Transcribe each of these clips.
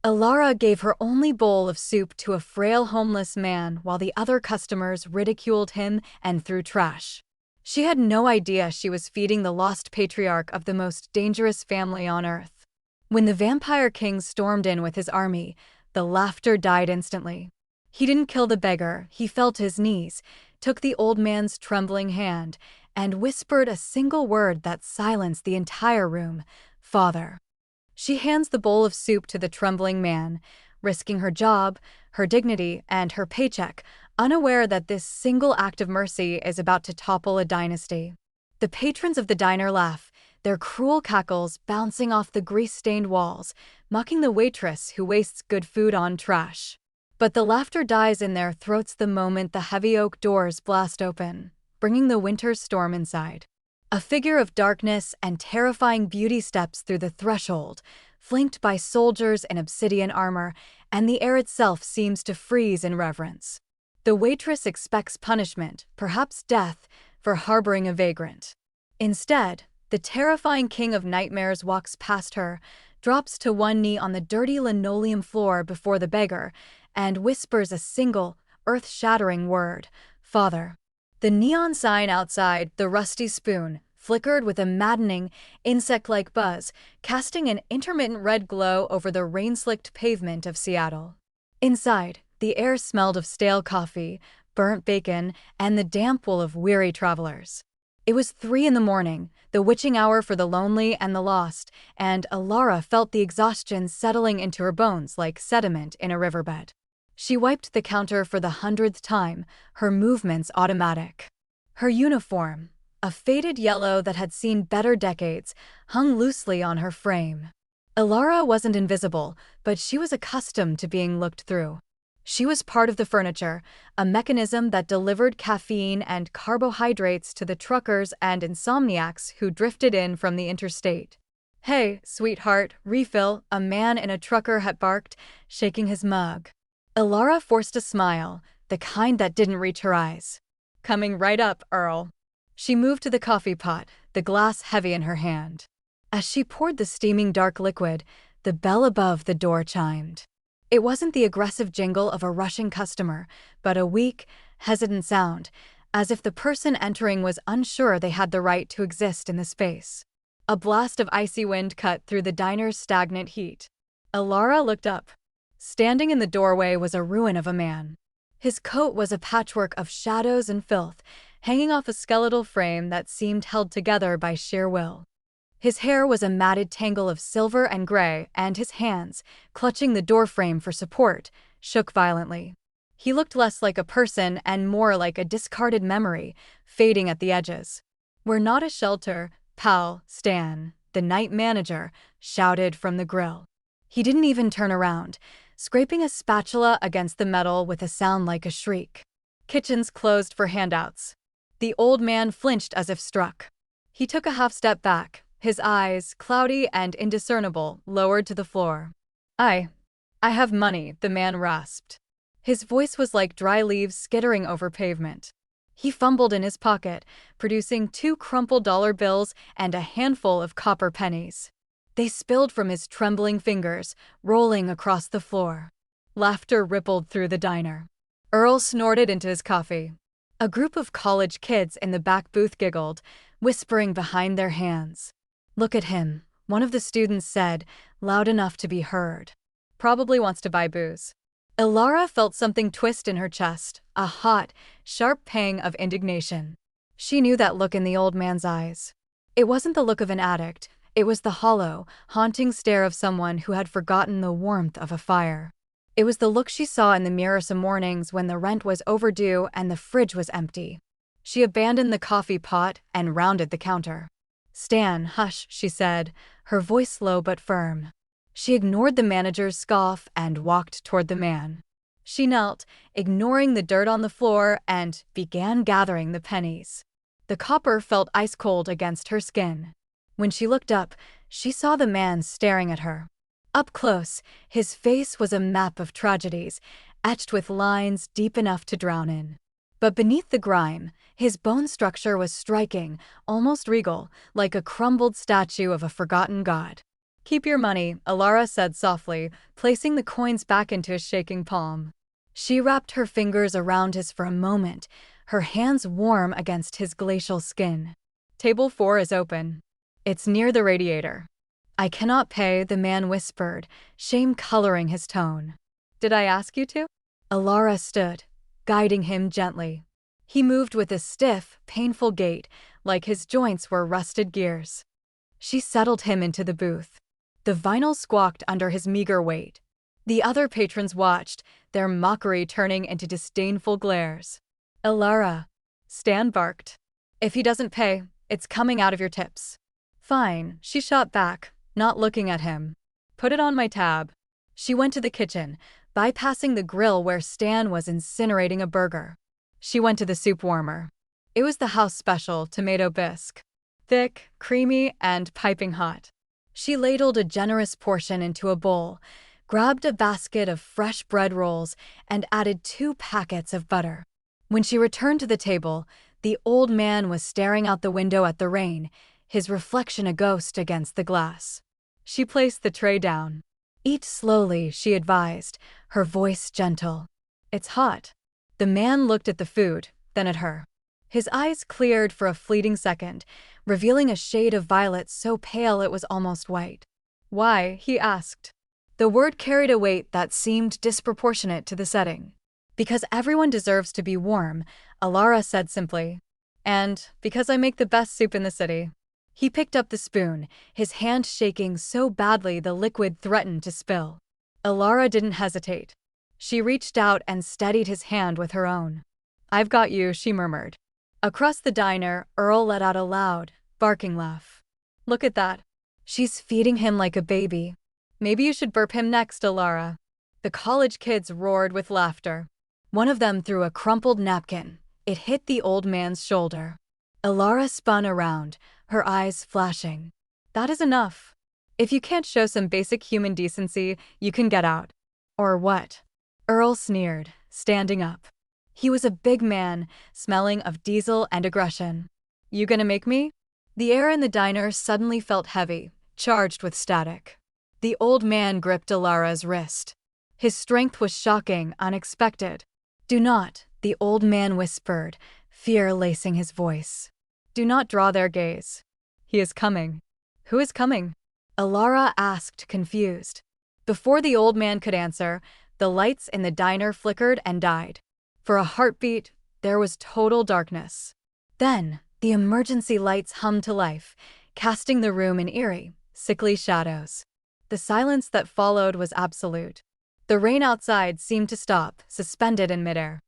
Alara gave her only bowl of soup to a frail homeless man while the other customers ridiculed him and threw trash. She had no idea she was feeding the lost patriarch of the most dangerous family on earth. When the Vampire King stormed in with his army, the laughter died instantly. He didn't kill the beggar, he fell to his knees, took the old man's trembling hand, and whispered a single word that silenced the entire room: "Father." She hands the bowl of soup to the trembling man, risking her job, her dignity, and her paycheck, unaware that this single act of mercy is about to topple a dynasty. The patrons of the diner laugh, their cruel cackles bouncing off the grease-stained walls, mocking the waitress who wastes good food on trash. But the laughter dies in their throats the moment the heavy oak doors blast open, bringing the winter storm inside. A figure of darkness and terrifying beauty steps through the threshold, flanked by soldiers in obsidian armor, and the air itself seems to freeze in reverence. The waitress expects punishment, perhaps death, for harboring a vagrant. Instead, the terrifying king of nightmares walks past her, drops to one knee on the dirty linoleum floor before the beggar, and whispers a single, earth-shattering word: "Father." The neon sign outside, the rusty spoon, flickered with a maddening, insect-like buzz, casting an intermittent red glow over the rain-slicked pavement of Seattle. Inside, the air smelled of stale coffee, burnt bacon, and the damp wool of weary travelers. It was 3 in the morning, the witching hour for the lonely and the lost, and Alara felt the exhaustion settling into her bones like sediment in a riverbed. She wiped the counter for the 100th time, her movements automatic. Her uniform, a faded yellow that had seen better decades, hung loosely on her frame. Alara wasn't invisible, but she was accustomed to being looked through. She was part of the furniture, a mechanism that delivered caffeine and carbohydrates to the truckers and insomniacs who drifted in from the interstate. "Hey, sweetheart, refill," a man in a trucker hat barked, shaking his mug. Alara forced a smile, the kind that didn't reach her eyes. "Coming right up, Earl." She moved to the coffee pot, the glass heavy in her hand. As she poured the steaming dark liquid, the bell above the door chimed. It wasn't the aggressive jingle of a rushing customer, but a weak, hesitant sound, as if the person entering was unsure they had the right to exist in the space. A blast of icy wind cut through the diner's stagnant heat. Alara looked up. Standing in the doorway was a ruin of a man. His coat was a patchwork of shadows and filth, hanging off a skeletal frame that seemed held together by sheer will. His hair was a matted tangle of silver and gray, and his hands, clutching the doorframe for support, shook violently. He looked less like a person and more like a discarded memory, fading at the edges. "We're not a shelter, pal, Stan," the night manager shouted from the grill. He didn't even turn around, scraping a spatula against the metal with a sound like a shriek. "Kitchen's closed for handouts." The old man flinched as if struck. He took a half step back, his eyes, cloudy and indiscernible, lowered to the floor. I have money," the man rasped. His voice was like dry leaves skittering over pavement. He fumbled in his pocket, producing 2 crumpled dollar bills and a handful of copper pennies. They spilled from his trembling fingers, rolling across the floor. Laughter rippled through the diner. Earl snorted into his coffee. A group of college kids in the back booth giggled, whispering behind their hands. "Look at him," one of the students said, loud enough to be heard. "Probably wants to buy booze." Alara felt something twist in her chest, a hot, sharp pang of indignation. She knew that look in the old man's eyes. It wasn't the look of an addict. It was the hollow, haunting stare of someone who had forgotten the warmth of a fire. It was the look she saw in the mirror some mornings when the rent was overdue and the fridge was empty. She abandoned the coffee pot and rounded the counter. "Stan, hush," she said, her voice low but firm. She ignored the manager's scoff and walked toward the man. She knelt, ignoring the dirt on the floor, and began gathering the pennies. The copper felt ice-cold against her skin. When she looked up, she saw the man staring at her. Up close, his face was a map of tragedies, etched with lines deep enough to drown in. But beneath the grime, his bone structure was striking, almost regal, like a crumbled statue of a forgotten god. Keep your money, Alara said softly, placing the coins back into his shaking palm. She wrapped her fingers around his for a moment, her hands warm against his glacial skin. Table 4 is open. It's near the radiator. I cannot pay, the man whispered, shame coloring his tone. Did I ask you to? Alara stood, guiding him gently. He moved with a stiff, painful gait, like his joints were rusted gears. She settled him into the booth. The vinyl squawked under his meager weight. The other patrons watched, their mockery turning into disdainful glares. Alara, Stan barked. If he doesn't pay, it's coming out of your tips. Fine, she shot back, not looking at him. Put it on my tab. She went to the kitchen, bypassing the grill where Stan was incinerating a burger. She went to the soup warmer. It was the house special tomato bisque. Thick, creamy, and piping hot. She ladled a generous portion into a bowl, grabbed a basket of fresh bread rolls, and added 2 packets of butter. When she returned to the table, the old man was staring out the window at the rain, his reflection a ghost against the glass. She placed the tray down. Eat slowly, she advised, her voice gentle. It's hot. The man looked at the food, then at her. His eyes cleared for a fleeting second, revealing a shade of violet so pale it was almost white. Why? He asked. The word carried a weight that seemed disproportionate to the setting. Because everyone deserves to be warm, Alara said simply. And because I make the best soup in the city. He picked up the spoon, his hand shaking so badly the liquid threatened to spill. Alara didn't hesitate. She reached out and steadied his hand with her own. I've got you, she murmured. Across the diner, Earl let out a loud, barking laugh. Look at that. She's feeding him like a baby. Maybe you should burp him next, Alara. The college kids roared with laughter. One of them threw a crumpled napkin. It hit the old man's shoulder. Alara spun around, her eyes flashing. That is enough. If you can't show some basic human decency, you can get out. Or what? Earl sneered, standing up. He was a big man, smelling of diesel and aggression. You gonna make me? The air in the diner suddenly felt heavy, charged with static. The old man gripped Alara's wrist. His strength was shocking, unexpected. Do not, the old man whispered, fear lacing his voice. Do not draw their gaze. He is coming. Who is coming? Alara asked, confused. Before the old man could answer, the lights in the diner flickered and died. For a heartbeat, there was total darkness. Then, the emergency lights hummed to life, casting the room in eerie, sickly shadows. The silence that followed was absolute. The rain outside seemed to stop, suspended in midair.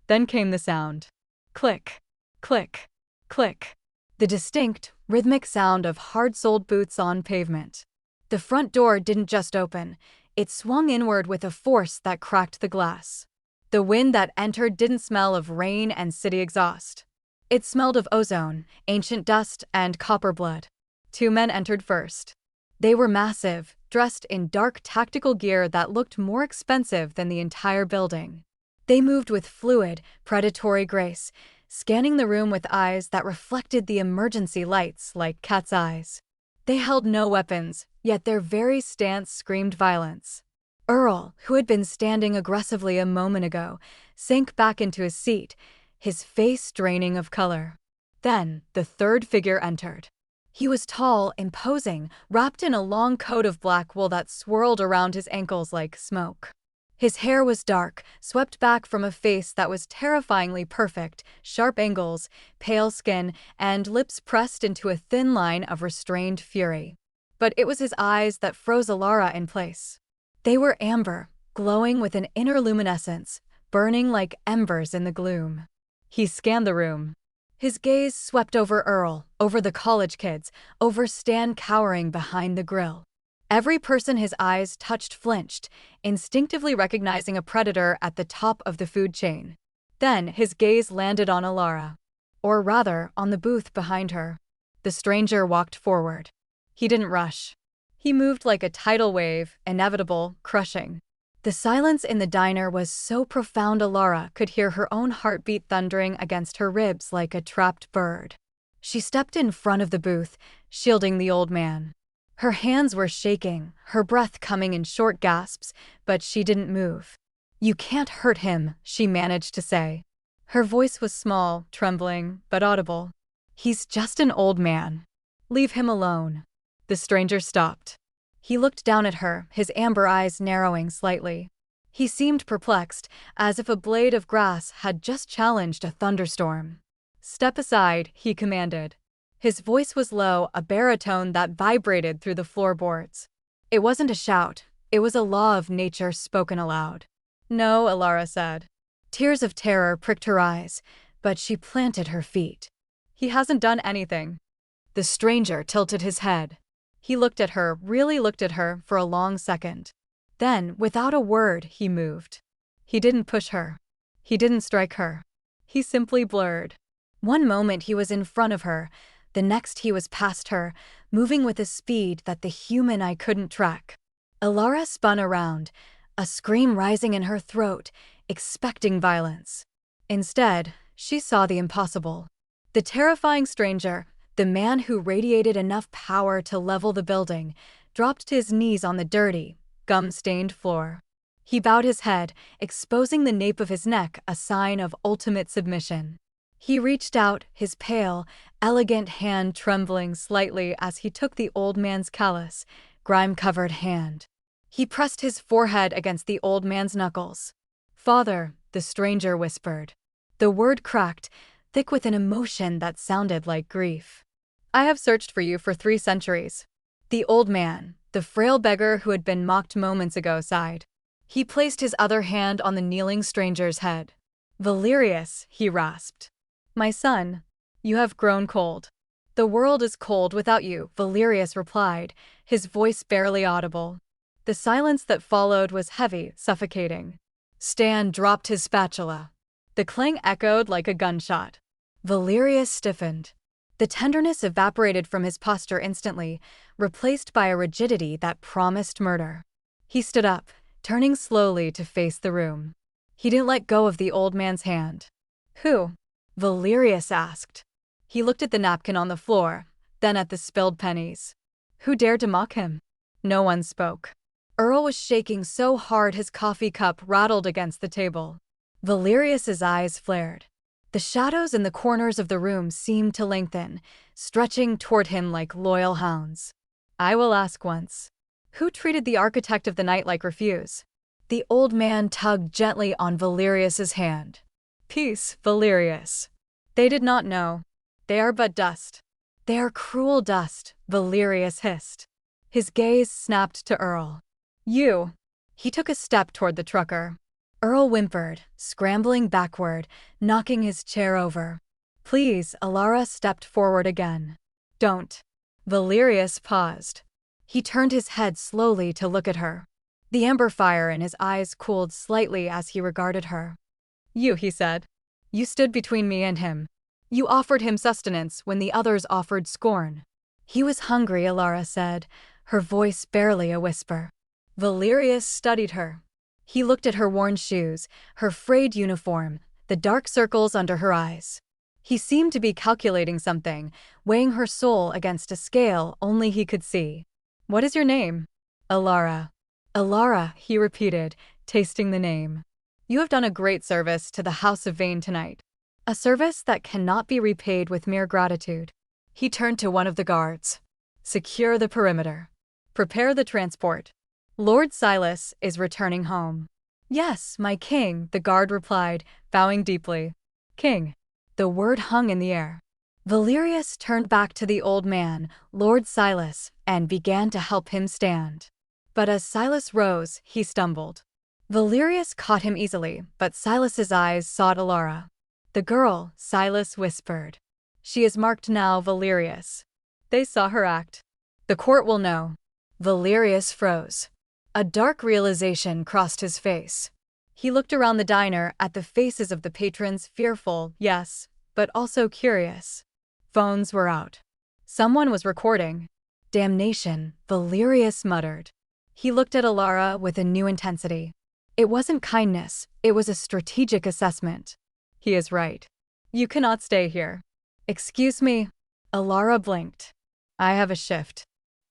Then came the sound. Click, click, click. The distinct, rhythmic sound of hard-soled boots on pavement. The front door didn't just open, it swung inward with a force that cracked the glass. The wind that entered didn't smell of rain and city exhaust. It smelled of ozone, ancient dust, and copper blood. 2 men entered first. They were massive, dressed in dark tactical gear that looked more expensive than the entire building. They moved with fluid, predatory grace, scanning the room with eyes that reflected the emergency lights like cat's eyes. They held no weapons, yet their very stance screamed violence. Earl, who had been standing aggressively a moment ago, sank back into his seat, his face draining of color. Then, the third figure entered. He was tall, imposing, wrapped in a long coat of black wool that swirled around his ankles like smoke. His hair was dark, swept back from a face that was terrifyingly perfect, sharp angles, pale skin, and lips pressed into a thin line of restrained fury. But it was his eyes that froze Alara in place. They were amber, glowing with an inner luminescence, burning like embers in the gloom. He scanned the room. His gaze swept over Earl, over the college kids, over Stan cowering behind the grill. Every person his eyes touched flinched, instinctively recognizing a predator at the top of the food chain. Then his gaze landed on Alara. Or rather, on the booth behind her. The stranger walked forward. He didn't rush. He moved like a tidal wave, inevitable, crushing. The silence in the diner was so profound Alara could hear her own heartbeat thundering against her ribs like a trapped bird. She stepped in front of the booth, shielding the old man. Her hands were shaking, her breath coming in short gasps, but she didn't move. "You can't hurt him," she managed to say. Her voice was small, trembling, but audible. "He's just an old man. Leave him alone." The stranger stopped. He looked down at her, his amber eyes narrowing slightly. He seemed perplexed, as if a blade of grass had just challenged a thunderstorm. "Step aside," he commanded. His voice was low, a baritone that vibrated through the floorboards. It wasn't a shout, it was a law of nature spoken aloud. "No," Alara said. Tears of terror pricked her eyes, but she planted her feet. "He hasn't done anything." The stranger tilted his head. He looked at her, really looked at her, for a long second. Then, without a word, he moved. He didn't push her. He didn't strike her. He simply blurred. One moment he was in front of her, the next he was past her, moving with a speed that the human eye couldn't track. Alara spun around, a scream rising in her throat, expecting violence. Instead, she saw the impossible. The terrifying stranger, the man who radiated enough power to level the building, dropped to his knees on the dirty, gum-stained floor. He bowed his head, exposing the nape of his neck, a sign of ultimate submission. He reached out, his pale, elegant hand trembling slightly as he took the old man's callous, grime-covered hand. He pressed his forehead against the old man's knuckles. "Father," the stranger whispered. The word cracked, thick with an emotion that sounded like grief. "I have searched for you for 3 centuries. The old man, the frail beggar who had been mocked moments ago, sighed. He placed his other hand on the kneeling stranger's head. "Valerius," he rasped. "My son, you have grown cold." "The world is cold without you," Valerius replied, his voice barely audible. The silence that followed was heavy, suffocating. Stan dropped his spatula. The clang echoed like a gunshot. Valerius stiffened. The tenderness evaporated from his posture instantly, replaced by a rigidity that promised murder. He stood up, turning slowly to face the room. He didn't let go of the old man's hand. "Who?" Valerius asked. He looked at the napkin on the floor, then at the spilled pennies. Who dared to mock him? No one spoke. Earl was shaking so hard his coffee cup rattled against the table. Valerius's eyes flared. The shadows in the corners of the room seemed to lengthen, stretching toward him like loyal hounds. "I will ask once. Who treated the architect of the night like refuse?" The old man tugged gently on Valerius's hand. "Peace, Valerius. They did not know. They are but dust." "They are cruel dust," Valerius hissed. His gaze snapped to Earl. "You." He took a step toward the trucker. Earl whimpered, scrambling backward, knocking his chair over. "Please," Alara stepped forward again. "Don't." Valerius paused. He turned his head slowly to look at her. The amber fire in his eyes cooled slightly as he regarded her. "You," he said. "You stood between me and him. You offered him sustenance when the others offered scorn." "He was hungry," Alara said, her voice barely a whisper. Valerius studied her. He looked at her worn shoes, her frayed uniform, the dark circles under her eyes. He seemed to be calculating something, weighing her soul against a scale only he could see. "What is your name?" "Alara." "Alara," he repeated, tasting the name. "You have done a great service to the House of Vane tonight. A service that cannot be repaid with mere gratitude." He turned to one of the guards. "Secure the perimeter. Prepare the transport. Lord Silas is returning home." "Yes, my king," the guard replied, bowing deeply. "King." The word hung in the air. Valerius turned back to the old man, Lord Silas, and began to help him stand. But as Silas rose, he stumbled. Valerius caught him easily, but Silas's eyes sought Alara. "The girl," Silas whispered. "She is marked now, Valerius." They saw her act. "The court will know." Valerius froze. A dark realization crossed his face. He looked around the diner at the faces of the patrons, fearful, yes, but also curious. Phones were out. Someone was recording. "Damnation," Valerius muttered. He looked at Alara with a new intensity. It wasn't kindness, it was a strategic assessment. "He is right. You cannot stay here." "Excuse me." Alara blinked. "I have a shift."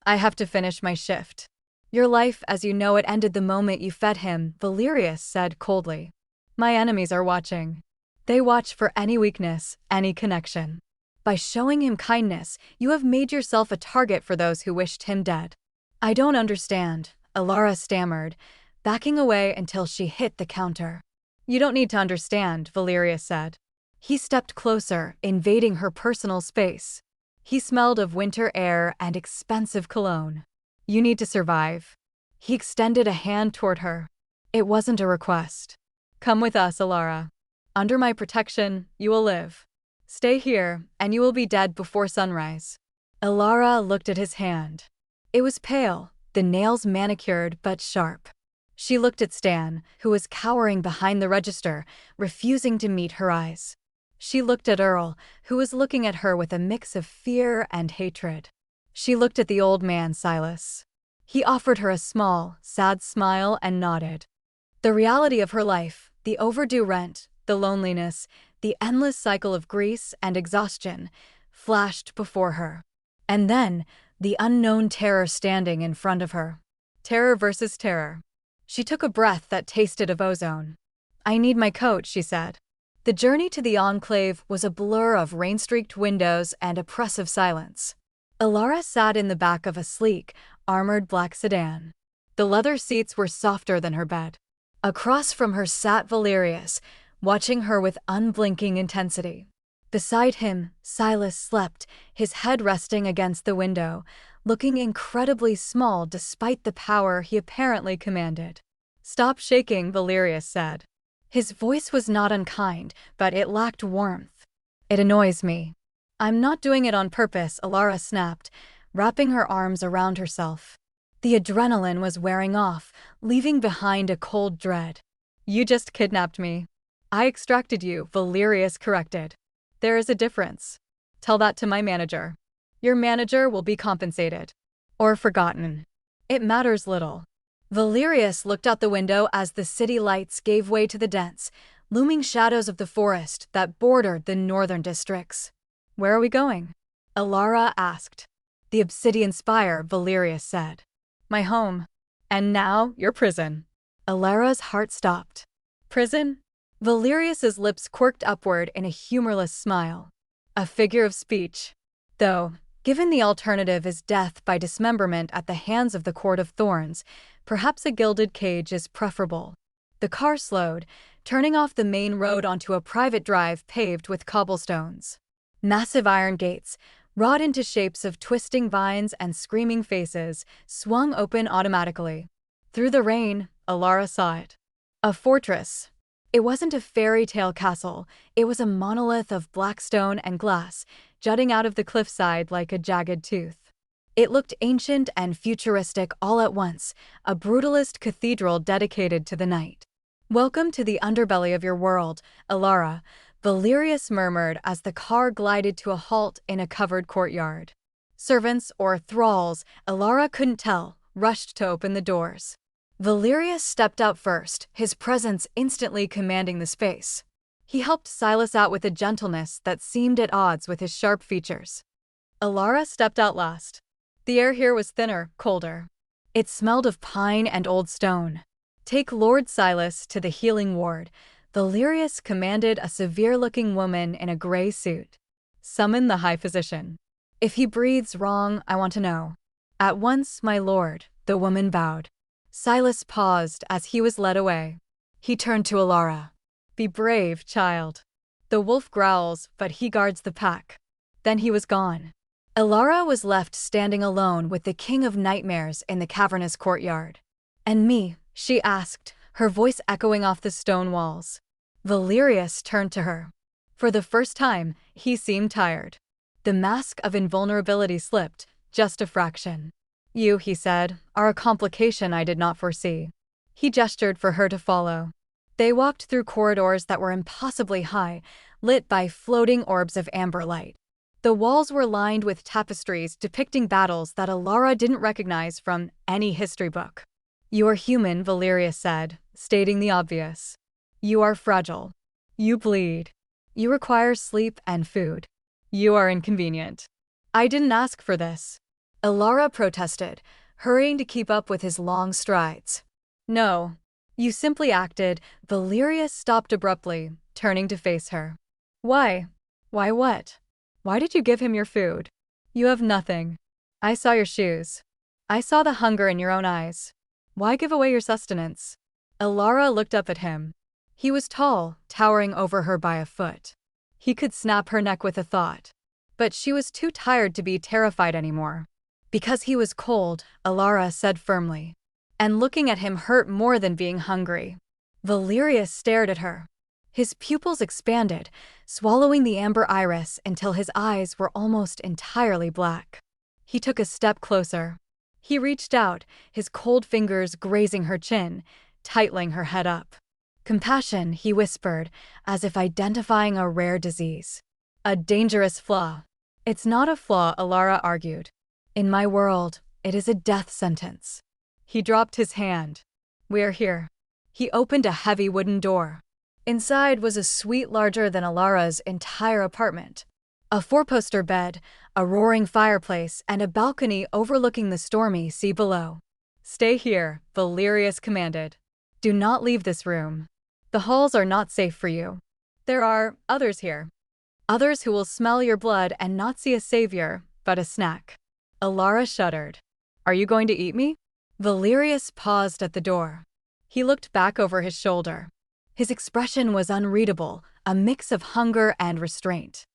I have to finish my shift. Your life as you know it ended the moment you fed him, Valerius said coldly. My enemies are watching. They watch for any weakness, any connection. By showing him kindness, you have made yourself a target for those who wished him dead. I don't understand, Alara stammered, backing away until she hit the counter. You don't need to understand, Valerius said. He stepped closer, invading her personal space. He smelled of winter air and expensive cologne. You need to survive. He extended a hand toward her. It wasn't a request. Come with us, Alara. Under my protection, you will live. Stay here, and you will be dead before sunrise. Alara looked at his hand. It was pale, the nails manicured but sharp. She looked at Stan, who was cowering behind the register, refusing to meet her eyes. She looked at Earl, who was looking at her with a mix of fear and hatred. She looked at the old man, Silas. He offered her a small, sad smile and nodded. The reality of her life, the overdue rent, the loneliness, the endless cycle of grief and exhaustion, flashed before her. And then, the unknown terror standing in front of her. Terror versus terror. She took a breath that tasted of ozone. I need my coat, she said. The journey to the enclave was a blur of rain-streaked windows and oppressive silence. Alara sat in the back of a sleek, armored black sedan. The leather seats were softer than her bed. Across from her sat Valerius, watching her with unblinking intensity. Beside him, Silas slept, his head resting against the window, looking incredibly small despite the power he apparently commanded. Stop shaking, Valerius said. His voice was not unkind, but it lacked warmth. It annoys me. I'm not doing it on purpose, Alara snapped, wrapping her arms around herself. The adrenaline was wearing off, leaving behind a cold dread. You just kidnapped me. I extracted you, Valerius corrected. There is a difference. Tell that to my manager. Your manager will be compensated. Or forgotten. It matters little. Valerius looked out the window as the city lights gave way to the dense, looming shadows of the forest that bordered the northern districts. Where are we going? Alara asked. The Obsidian Spire, Valerius said. My home. And now, your prison. Alara's heart stopped. Prison? Valerius's lips quirked upward in a humorless smile. A figure of speech. Though, given the alternative is death by dismemberment at the hands of the Court of Thorns, perhaps a gilded cage is preferable. The car slowed, turning off the main road onto a private drive paved with cobblestones. Massive iron gates, wrought into shapes of twisting vines and screaming faces, swung open automatically. Through the rain, Alara saw it. A fortress. It wasn't a fairy tale castle, it was a monolith of black stone and glass, jutting out of the cliffside like a jagged tooth. It looked ancient and futuristic all at once, a brutalist cathedral dedicated to the night. Welcome to the underbelly of your world, Alara, Valerius murmured as the car glided to a halt in a covered courtyard. Servants or thralls, Alara couldn't tell, rushed to open the doors. Valerius stepped out first, his presence instantly commanding the space. He helped Silas out with a gentleness that seemed at odds with his sharp features. Alara stepped out last. The air here was thinner, colder. It smelled of pine and old stone. Take Lord Silas to the healing ward, Valerius commanded a severe-looking woman in a gray suit. Summon the high physician. If he breathes wrong, I want to know. At once, my lord, the woman bowed. Silas paused as he was led away. He turned to Alara. Be brave, child. The wolf growls, but he guards the pack. Then he was gone. Alara was left standing alone with the king of nightmares in the cavernous courtyard. And me, she asked, her voice echoing off the stone walls. Valerius turned to her. For the first time, he seemed tired. The mask of invulnerability slipped, just a fraction. You, he said, are a complication I did not foresee. He gestured for her to follow. They walked through corridors that were impossibly high, lit by floating orbs of amber light. The walls were lined with tapestries depicting battles that Alara didn't recognize from any history book. You are human, Valerius said, stating the obvious. You are fragile. You bleed. You require sleep and food. You are inconvenient. I didn't ask for this. Alara protested, hurrying to keep up with his long strides. No. You simply acted. Valerius stopped abruptly, turning to face her. Why? Why what? Why did you give him your food? You have nothing. I saw your shoes. I saw the hunger in your own eyes. Why give away your sustenance? Alara looked up at him. He was tall, towering over her by a foot. He could snap her neck with a thought. But she was too tired to be terrified anymore. Because he was cold, Alara said firmly. And looking at him hurt more than being hungry. Valerius stared at her. His pupils expanded, swallowing the amber iris until his eyes were almost entirely black. He took a step closer. He reached out, his cold fingers grazing her chin, tightening her head up. Compassion, he whispered, as if identifying a rare disease. A dangerous flaw. It's not a flaw, Alara argued. In my world, it is a death sentence. He dropped his hand. We're here. He opened a heavy wooden door. Inside was a suite larger than Alara's entire apartment. A four-poster bed, a roaring fireplace, and a balcony overlooking the stormy sea below. Stay here, Valerius commanded. Do not leave this room. The halls are not safe for you. There are others here. Others who will smell your blood and not see a savior, but a snack. Alara shuddered. Are you going to eat me? Valerius paused at the door. He looked back over his shoulder. His expression was unreadable, a mix of hunger and restraint.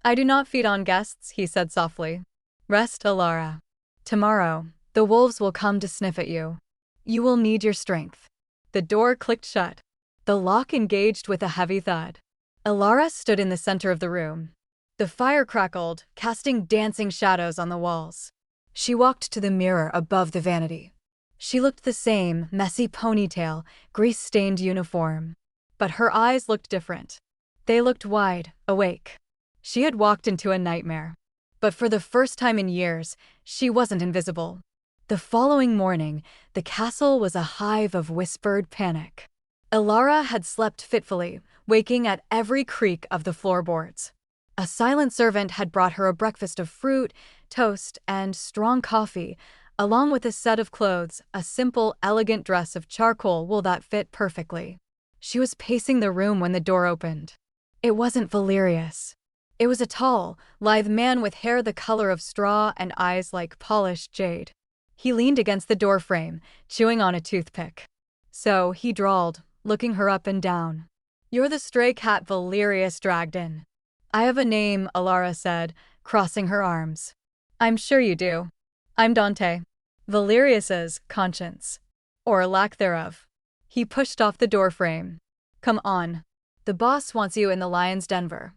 I do not feed on guests, he said softly. Rest, Alara. Tomorrow, the wolves will come to sniff at you. You will need your strength. The door clicked shut. The lock engaged with a heavy thud. Alara stood in the center of the room. The fire crackled, casting dancing shadows on the walls. She walked to the mirror above the vanity. She looked the same, messy ponytail, grease-stained uniform. But her eyes looked different. They looked wide, awake. She had walked into a nightmare. But for the first time in years, she wasn't invisible. The following morning, the castle was a hive of whispered panic. Alara had slept fitfully, waking at every creak of the floorboards. A silent servant had brought her a breakfast of fruit, toast, and strong coffee, along with a set of clothes, a simple, elegant dress of charcoal wool that fit perfectly. She was pacing the room when the door opened. It wasn't Valerius. It was a tall, lithe man with hair the color of straw and eyes like polished jade. He leaned against the doorframe, chewing on a toothpick. So, he drawled, looking her up and down. You're the stray cat Valerius dragged in. I have a name, Alara said, crossing her arms. I'm sure you do. I'm Dante. Valerius's conscience. Or lack thereof. He pushed off the doorframe. Come on. The boss wants you in the Lion's Denver.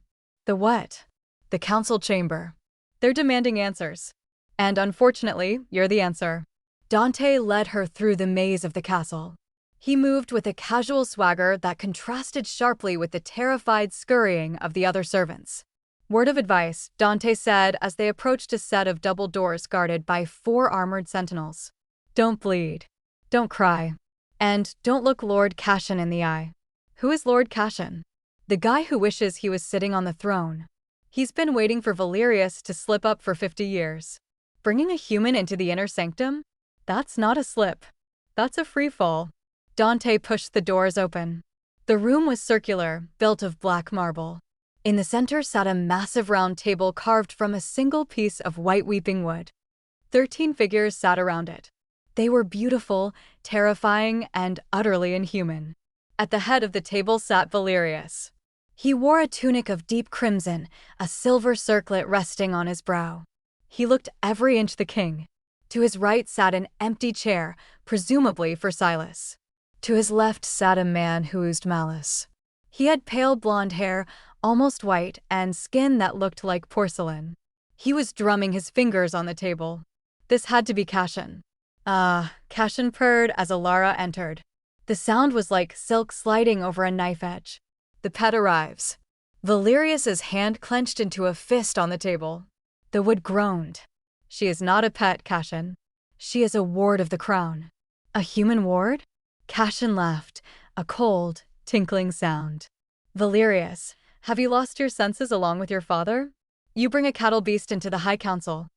The what? The council chamber. They're demanding answers. And unfortunately, you're the answer. Dante led her through the maze of the castle. He moved with a casual swagger that contrasted sharply with the terrified scurrying of the other servants. Word of advice, Dante said as they approached a set of double doors guarded by 4 armored sentinels. Don't bleed. Don't cry. And don't look Lord Cashin in the eye. Who is Lord Cashin? The guy who wishes he was sitting on the throne. He's been waiting for Valerius to slip up for 50 years. Bringing a human into the inner sanctum? That's not a slip. That's a free fall. Dante pushed the doors open. The room was circular, built of black marble. In the center sat a massive round table carved from a single piece of white weeping wood. 13 figures sat around it. They were beautiful, terrifying, and utterly inhuman. At the head of the table sat Valerius. He wore a tunic of deep crimson, a silver circlet resting on his brow. He looked every inch the king. To his right sat an empty chair, presumably for Silas. To his left sat a man who oozed malice. He had pale blonde hair, almost white, and skin that looked like porcelain. He was drumming his fingers on the table. This had to be Cashin. Cashin purred as Alara entered. The sound was like silk sliding over a knife edge. The pet arrives. Valerius's hand clenched into a fist on the table. The wood groaned. She is not a pet, Cashin. She is a ward of the crown. A human ward? Cashin laughed, a cold, tinkling sound. Valerius, have you lost your senses along with your father? You bring a cattle beast into the High Council.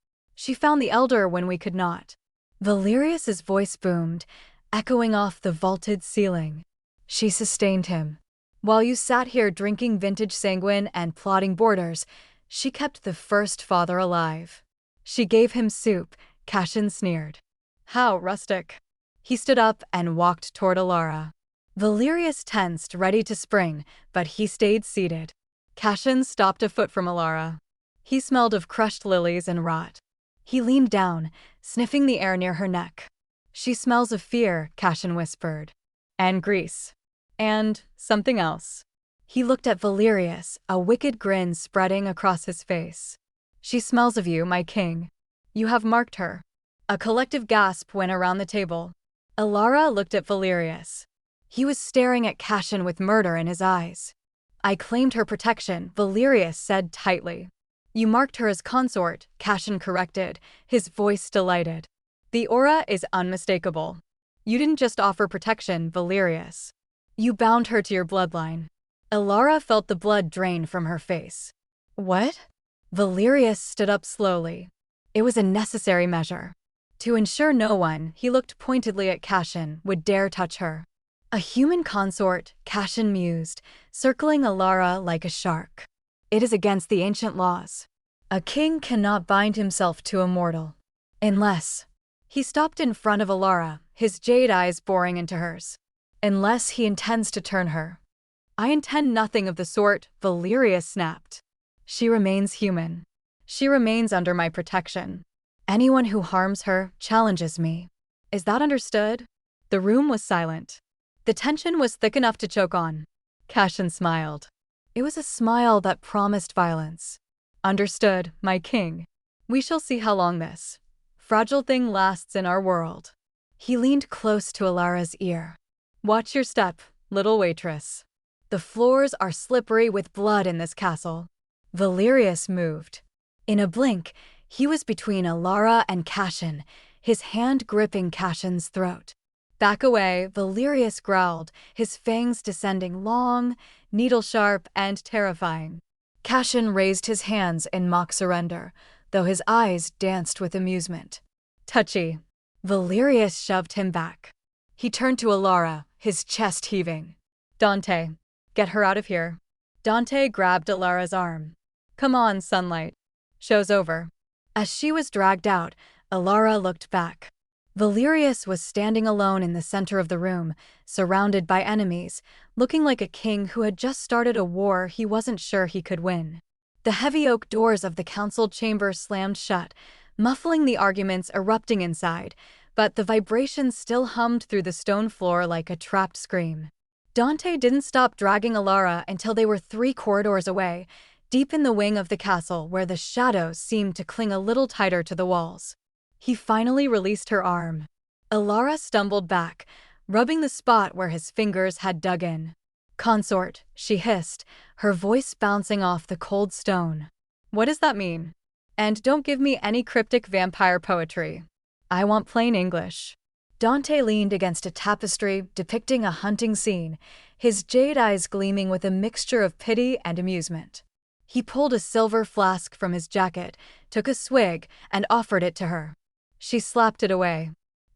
She found the elder when we could not. Valerius's voice boomed, echoing off the vaulted ceiling. She sustained him. While you sat here drinking vintage sanguine and plotting borders, she kept the first father alive. She gave him soup, Cashin sneered. How rustic. He stood up and walked toward Alara. Valerius tensed, ready to spring, but he stayed seated. Cashin stopped a foot from Alara. He smelled of crushed lilies and rot. He leaned down, sniffing the air near her neck. She smells of fear, Cashin whispered. And grease. And something else. He looked at Valerius, a wicked grin spreading across his face. She smells of you, my king. You have marked her. A collective gasp went around the table. Alara looked at Valerius. He was staring at Cashin with murder in his eyes. I claimed her protection, Valerius said tightly. You marked her as consort, Cashin corrected, his voice delighted. The aura is unmistakable. You didn't just offer protection, Valerius. You bound her to your bloodline. Alara felt the blood drain from her face. What? Valerius stood up slowly. It was a necessary measure. To ensure no one, he looked pointedly at Cashin, would dare touch her. A human consort, Cashin mused, circling Alara like a shark. It is against the ancient laws. A king cannot bind himself to a mortal. Unless. He stopped in front of Alara, his jade eyes boring into hers. Unless he intends to turn her. I intend nothing of the sort, Valerius snapped. She remains human. She remains under my protection. Anyone who harms her challenges me. Is that understood? The room was silent. The tension was thick enough to choke on. Cashin smiled. It was a smile that promised violence. Understood, my king. We shall see how long this fragile thing lasts in our world. He leaned close to Alara's ear. Watch your step, little waitress. The floors are slippery with blood in this castle. Valerius moved. In a blink, he was between Alara and Cashin, his hand gripping Cashin's throat. Back away, Valerius growled, his fangs descending long, needle-sharp, and terrifying. Cashin raised his hands in mock surrender, though his eyes danced with amusement. Touchy. Valerius shoved him back. He turned to Alara, his chest heaving. Dante, get her out of here. Dante grabbed Alara's arm. Come on, sunlight. Show's over. As she was dragged out, Alara looked back. Valerius was standing alone in the center of the room, surrounded by enemies, looking like a king who had just started a war he wasn't sure he could win. The heavy oak doors of the council chamber slammed shut, muffling the arguments erupting inside, but the vibrations still hummed through the stone floor like a trapped scream. Dante didn't stop dragging Alara until they were 3 corridors away, deep in the wing of the castle where the shadows seemed to cling a little tighter to the walls. He finally released her arm. Alara stumbled back, rubbing the spot where his fingers had dug in. Consort, she hissed, her voice bouncing off the cold stone. What does that mean? And don't give me any cryptic vampire poetry. I want plain English. Dante leaned against a tapestry depicting a hunting scene, his jade eyes gleaming with a mixture of pity and amusement. He pulled a silver flask from his jacket, took a swig, and offered it to her. She slapped it away.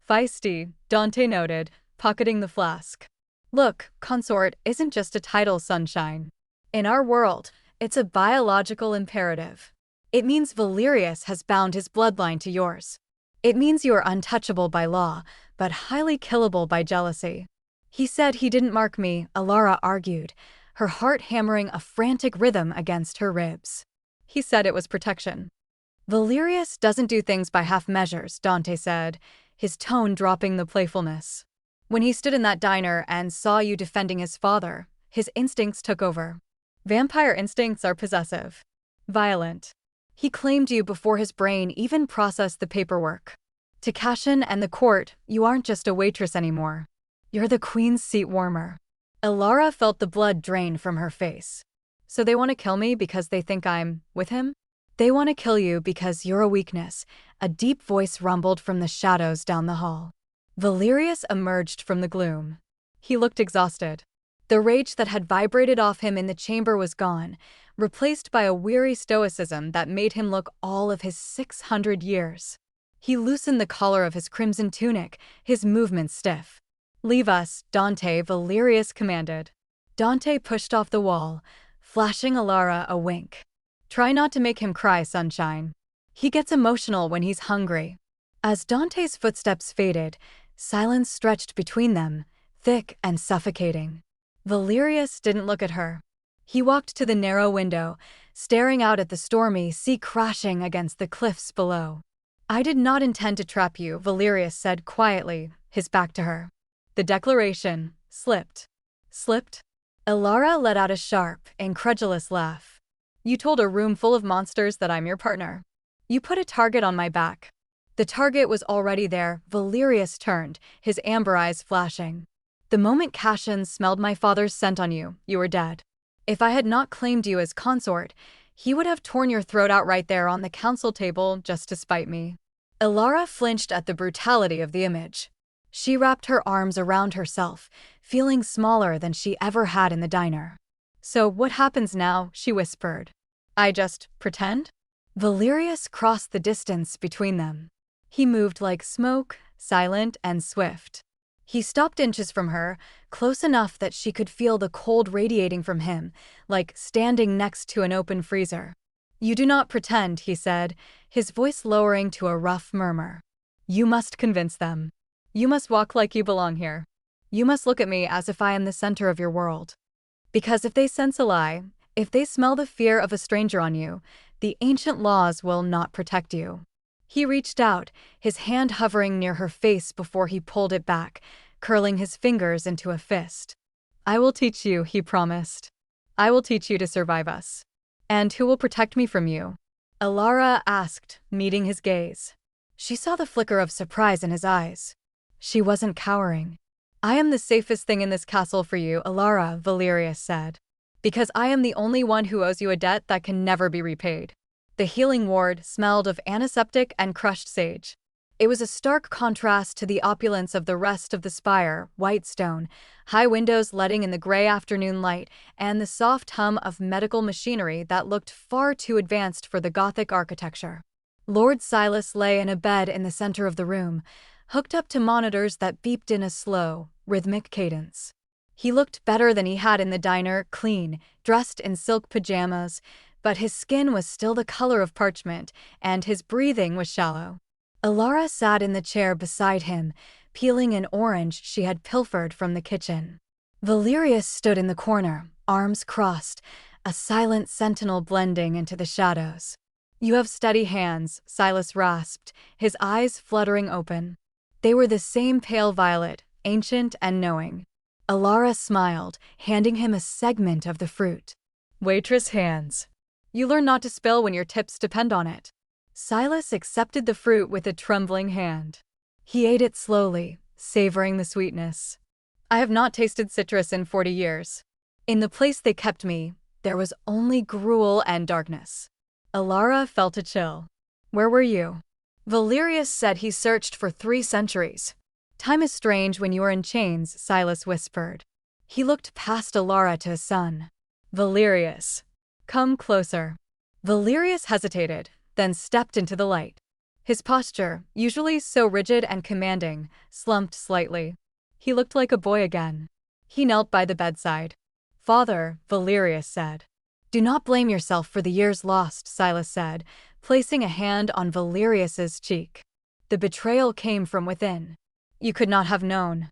Feisty, Dante noted, pocketing the flask. Look, consort isn't just a title, sunshine. In our world, it's a biological imperative. It means Valerius has bound his bloodline to yours. It means you are untouchable by law, but highly killable by jealousy. He said he didn't mark me, Alara argued, her heart hammering a frantic rhythm against her ribs. He said it was protection. Valerius doesn't do things by half measures, Dante said, his tone dropping the playfulness. When he stood in that diner and saw you defending his father, his instincts took over. Vampire instincts are possessive. Violent. He claimed you before his brain even processed the paperwork. To Cashin and the court, you aren't just a waitress anymore. You're the queen's seat warmer. Alara felt the blood drain from her face. So they want to kill me because they think I'm with him? They want to kill you because you're a weakness, a deep voice rumbled from the shadows down the hall. Valerius emerged from the gloom. He looked exhausted. The rage that had vibrated off him in the chamber was gone, replaced by a weary stoicism that made him look all of his 600 years. He loosened the collar of his crimson tunic, his movements stiff. "Leave us," Dante Valerius commanded. Dante pushed off the wall, flashing Alara a wink. "Try not to make him cry, sunshine. He gets emotional when he's hungry." As Dante's footsteps faded, silence stretched between them, thick and suffocating. Valerius didn't look at her. He walked to the narrow window, staring out at the stormy sea crashing against the cliffs below. "I did not intend to trap you," Valerius said quietly, his back to her. The declaration slipped. Slipped? Alara let out a sharp, incredulous laugh. "You told a room full of monsters that I'm your partner. You put a target on my back." The target was already there. Valerius turned, his amber eyes flashing. "The moment Cassian smelled my father's scent on you, you were dead. If I had not claimed you as consort, he would have torn your throat out right there on the council table just to spite me." Alara flinched at the brutality of the image. She wrapped her arms around herself, feeling smaller than she ever had in the diner. "So what happens now?" she whispered. "I just pretend?" Valerius crossed the distance between them. He moved like smoke, silent and swift. He stopped inches from her, close enough that she could feel the cold radiating from him, like standing next to an open freezer. "You do not pretend," he said, his voice lowering to a rough murmur. "You must convince them. You must walk like you belong here. You must look at me as if I am the center of your world. Because if they sense a lie, if they smell the fear of a stranger on you, the ancient laws will not protect you." He reached out, his hand hovering near her face before he pulled it back, curling his fingers into a fist. "I will teach you," he promised. "I will teach you to survive us." "And who will protect me from you?" Alara asked, meeting his gaze. She saw the flicker of surprise in his eyes. She wasn't cowering. "I am the safest thing in this castle for you, Alara," Valerius said. "Because I am the only one who owes you a debt that can never be repaid." The healing ward smelled of antiseptic and crushed sage. It was a stark contrast to the opulence of the rest of the spire: white stone, high windows letting in the gray afternoon light, and the soft hum of medical machinery that looked far too advanced for the Gothic architecture. Lord Silas lay in a bed in the center of the room, hooked up to monitors that beeped in a slow, rhythmic cadence. He looked better than he had in the diner, clean, dressed in silk pajamas, but his skin was still the color of parchment, and his breathing was shallow. Alara sat in the chair beside him, peeling an orange she had pilfered from the kitchen. Valerius stood in the corner, arms crossed, a silent sentinel blending into the shadows. "You have steady hands," Silas rasped, his eyes fluttering open. They were the same pale violet, ancient and knowing. Alara smiled, handing him a segment of the fruit. "Waitress hands. You learn not to spill when your tips depend on it." Silas accepted the fruit with a trembling hand. He ate it slowly, savoring the sweetness. "I have not tasted citrus in 40 years. In the place they kept me, there was only gruel and darkness." Alara felt a chill. "Where were you?" Valerius said he searched for 3 centuries. "Time is strange when you are in chains," Silas whispered. He looked past Alara to his son. "Valerius, come closer." Valerius hesitated, then stepped into the light. His posture, usually so rigid and commanding, slumped slightly. He looked like a boy again. He knelt by the bedside. "Father," Valerius said. "Do not blame yourself for the years lost," Silas said, placing a hand on Valerius's cheek. "The betrayal came from within. You could not have known."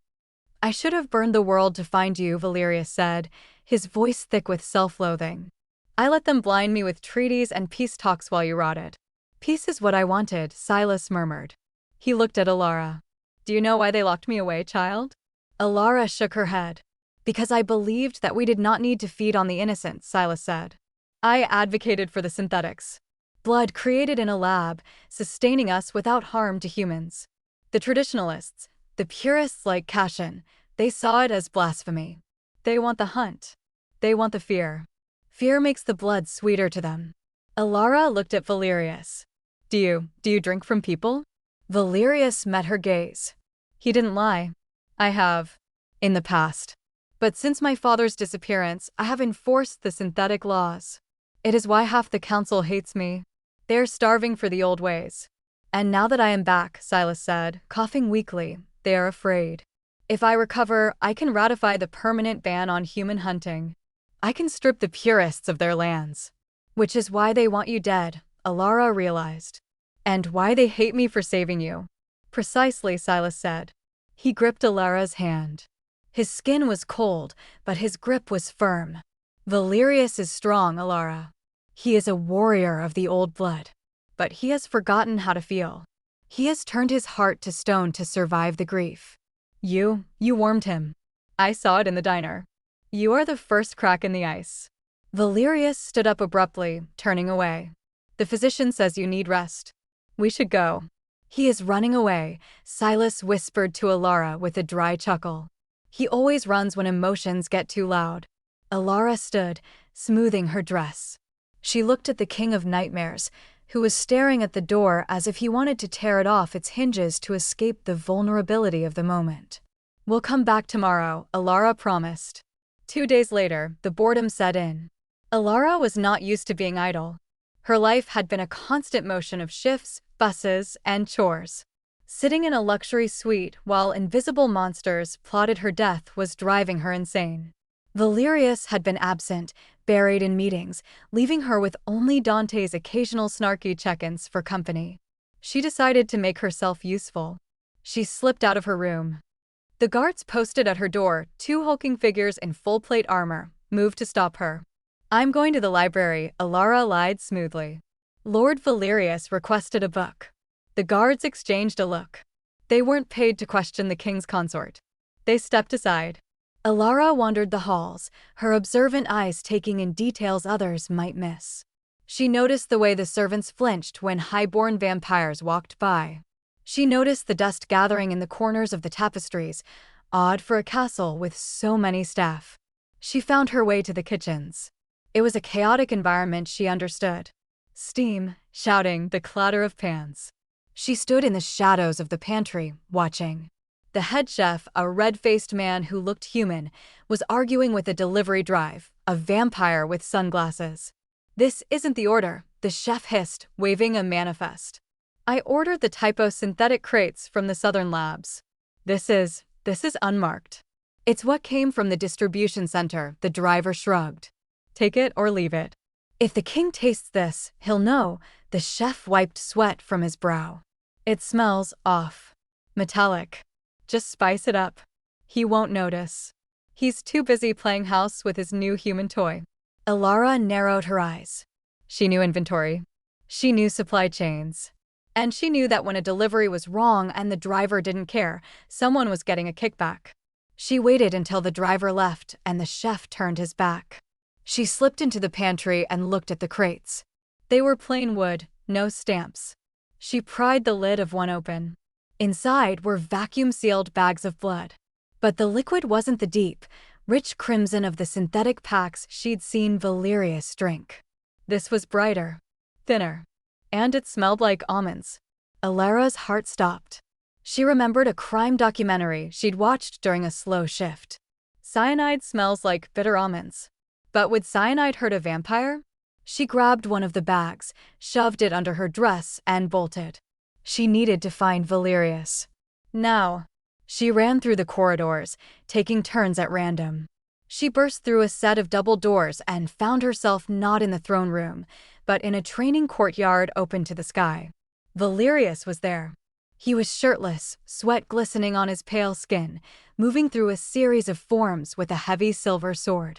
"I should have burned the world to find you," Valerius said, his voice thick with self-loathing. "I let them blind me with treaties and peace talks while you rotted." "Peace is what I wanted," Silas murmured. He looked at Alara. "Do you know why they locked me away, child?" Alara shook her head. "Because I believed that we did not need to feed on the innocent," Silas said. "I advocated for the synthetics. Blood created in a lab, sustaining us without harm to humans. The traditionalists, the purists like Cassian, they saw it as blasphemy. They want the hunt. They want the fear. Fear makes the blood sweeter to them." Alara looked at Valerius. Do you drink from people?" Valerius met her gaze. He didn't lie. "I have. In the past. But since my father's disappearance, I have enforced the synthetic laws." It is why half the council hates me. They are starving for the old ways. And now that I am back, Silas said, coughing weakly, they are afraid. If I recover, I can ratify the permanent ban on human hunting. I can strip the purists of their lands. Which is why they want you dead, Alara realized. And why they hate me for saving you. Precisely, Silas said. He gripped Alara's hand. His skin was cold, but his grip was firm. Valerius is strong, Alara. He is a warrior of the old blood. But he has forgotten how to feel. He has turned his heart to stone to survive the grief. You warmed him. I saw it in the diner. You are the first crack in the ice. Valerius stood up abruptly, turning away. The physician says you need rest. We should go. He is running away, Silas whispered to Alara with a dry chuckle. He always runs when emotions get too loud. Alara stood, smoothing her dress. She looked at the King of Nightmares, who was staring at the door as if he wanted to tear it off its hinges to escape the vulnerability of the moment. We'll come back tomorrow, Alara promised. 2 days later, the boredom set in. Alara was not used to being idle. Her life had been a constant motion of shifts, buses, and chores. Sitting in a luxury suite while invisible monsters plotted her death was driving her insane. Valerius had been absent, buried in meetings, leaving her with only Dante's occasional snarky check-ins for company. She decided to make herself useful. She slipped out of her room. The guards posted at her door, 2 hulking figures in full-plate armor, moved to stop her. I'm going to the library, Alara lied smoothly. Lord Valerius requested a book. The guards exchanged a look. They weren't paid to question the king's consort. They stepped aside. Alara wandered the halls, her observant eyes taking in details others might miss. She noticed the way the servants flinched when high-born vampires walked by. She noticed the dust gathering in the corners of the tapestries, odd for a castle with so many staff. She found her way to the kitchens. It was a chaotic environment she understood. Steam, shouting, the clatter of pans. She stood in the shadows of the pantry, watching. The head chef, a red-faced man who looked human, was arguing with a delivery drive, a vampire with sunglasses. This isn't the order, the chef hissed, waving a manifest. I ordered the typo synthetic crates from the Southern Labs. This is unmarked. It's what came from the distribution center, the driver shrugged. Take it or leave it. If the king tastes this, he'll know, the chef wiped sweat from his brow. It smells off. Metallic. Just spice it up. He won't notice. He's too busy playing house with his new human toy. Alara narrowed her eyes. She knew inventory. She knew supply chains. And she knew that when a delivery was wrong and the driver didn't care, someone was getting a kickback. She waited until the driver left and the chef turned his back. She slipped into the pantry and looked at the crates. They were plain wood, no stamps. She pried the lid of one open. Inside were vacuum-sealed bags of blood. But the liquid wasn't the deep, rich crimson of the synthetic packs she'd seen Valerius drink. This was brighter, thinner, and it smelled like almonds. Alara's heart stopped. She remembered a crime documentary she'd watched during a slow shift. Cyanide smells like bitter almonds. But would cyanide hurt a vampire? She grabbed one of the bags, shoved it under her dress, and bolted. She needed to find Valerius. Now. She ran through the corridors, taking turns at random. She burst through a set of double doors and found herself not in the throne room, but in a training courtyard open to the sky. Valerius was there. He was shirtless, sweat glistening on his pale skin, moving through a series of forms with a heavy silver sword.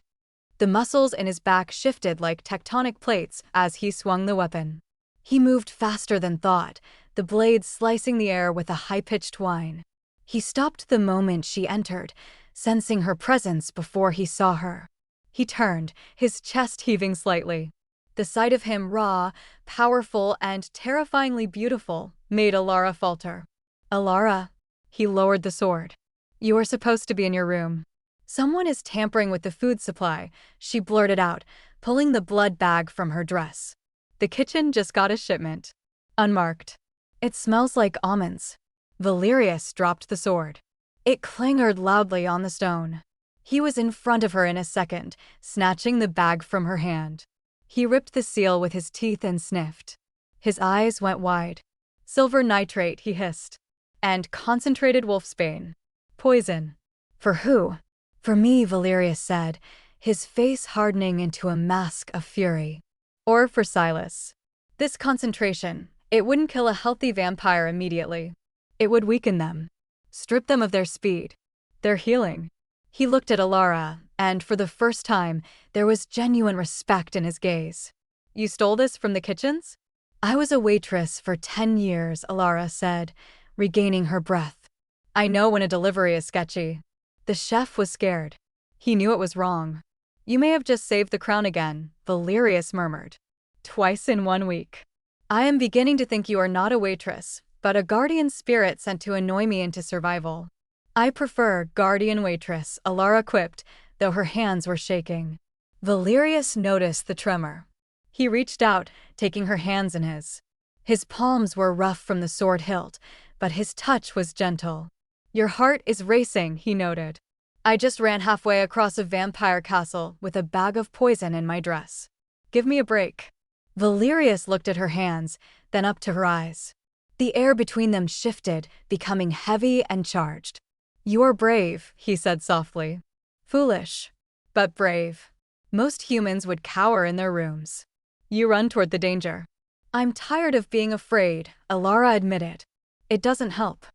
The muscles in his back shifted like tectonic plates as he swung the weapon. He moved faster than thought, the blade slicing the air with a high-pitched whine. He stopped the moment she entered, sensing her presence before he saw her. He turned, his chest heaving slightly. The sight of him raw, powerful, and terrifyingly beautiful made Alara falter. Alara. He lowered the sword. You are supposed to be in your room. Someone is tampering with the food supply, she blurted out, pulling the blood bag from her dress. The kitchen just got a shipment. Unmarked. It smells like almonds. Valerius dropped the sword. It clanged loudly on the stone. He was in front of her in a second, snatching the bag from her hand. He ripped the seal with his teeth and sniffed. His eyes went wide. Silver nitrate, he hissed. And concentrated wolfsbane. Poison. For who? For me, Valerius said, his face hardening into a mask of fury. Or for Silas. This concentration, it wouldn't kill a healthy vampire immediately. It would weaken them. Strip them of their speed. Their healing. He looked at Alara, and for the first time, there was genuine respect in his gaze. You stole this from the kitchens? I was a waitress for 10 years, Alara said, regaining her breath. I know when a delivery is sketchy. The chef was scared. He knew it was wrong. You may have just saved the crown again, Valerius murmured. Twice in 1 week. I am beginning to think you are not a waitress, but a guardian spirit sent to annoy me into survival. I prefer guardian waitress, Alara quipped, though her hands were shaking. Valerius noticed the tremor. He reached out, taking her hands in his. His palms were rough from the sword hilt, but his touch was gentle. Your heart is racing, he noted. I just ran halfway across a vampire castle with a bag of poison in my dress. Give me a break. Valerius looked at her hands, then up to her eyes. The air between them shifted, becoming heavy and charged. You are brave, he said softly. Foolish, but brave. Most humans would cower in their rooms. You run toward the danger. I'm tired of being afraid, Alara admitted. It doesn't help.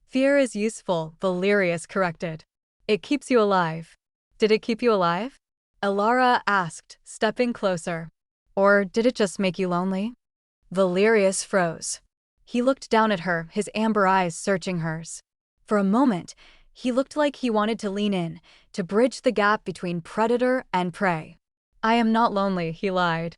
Fear is useful, Valerius corrected. It keeps you alive. Did it keep you alive? Alara asked, stepping closer. Or did it just make you lonely? Valerius froze. He looked down at her, his amber eyes searching hers. For a moment, he looked like he wanted to lean in, to bridge the gap between predator and prey. I am not lonely, he lied.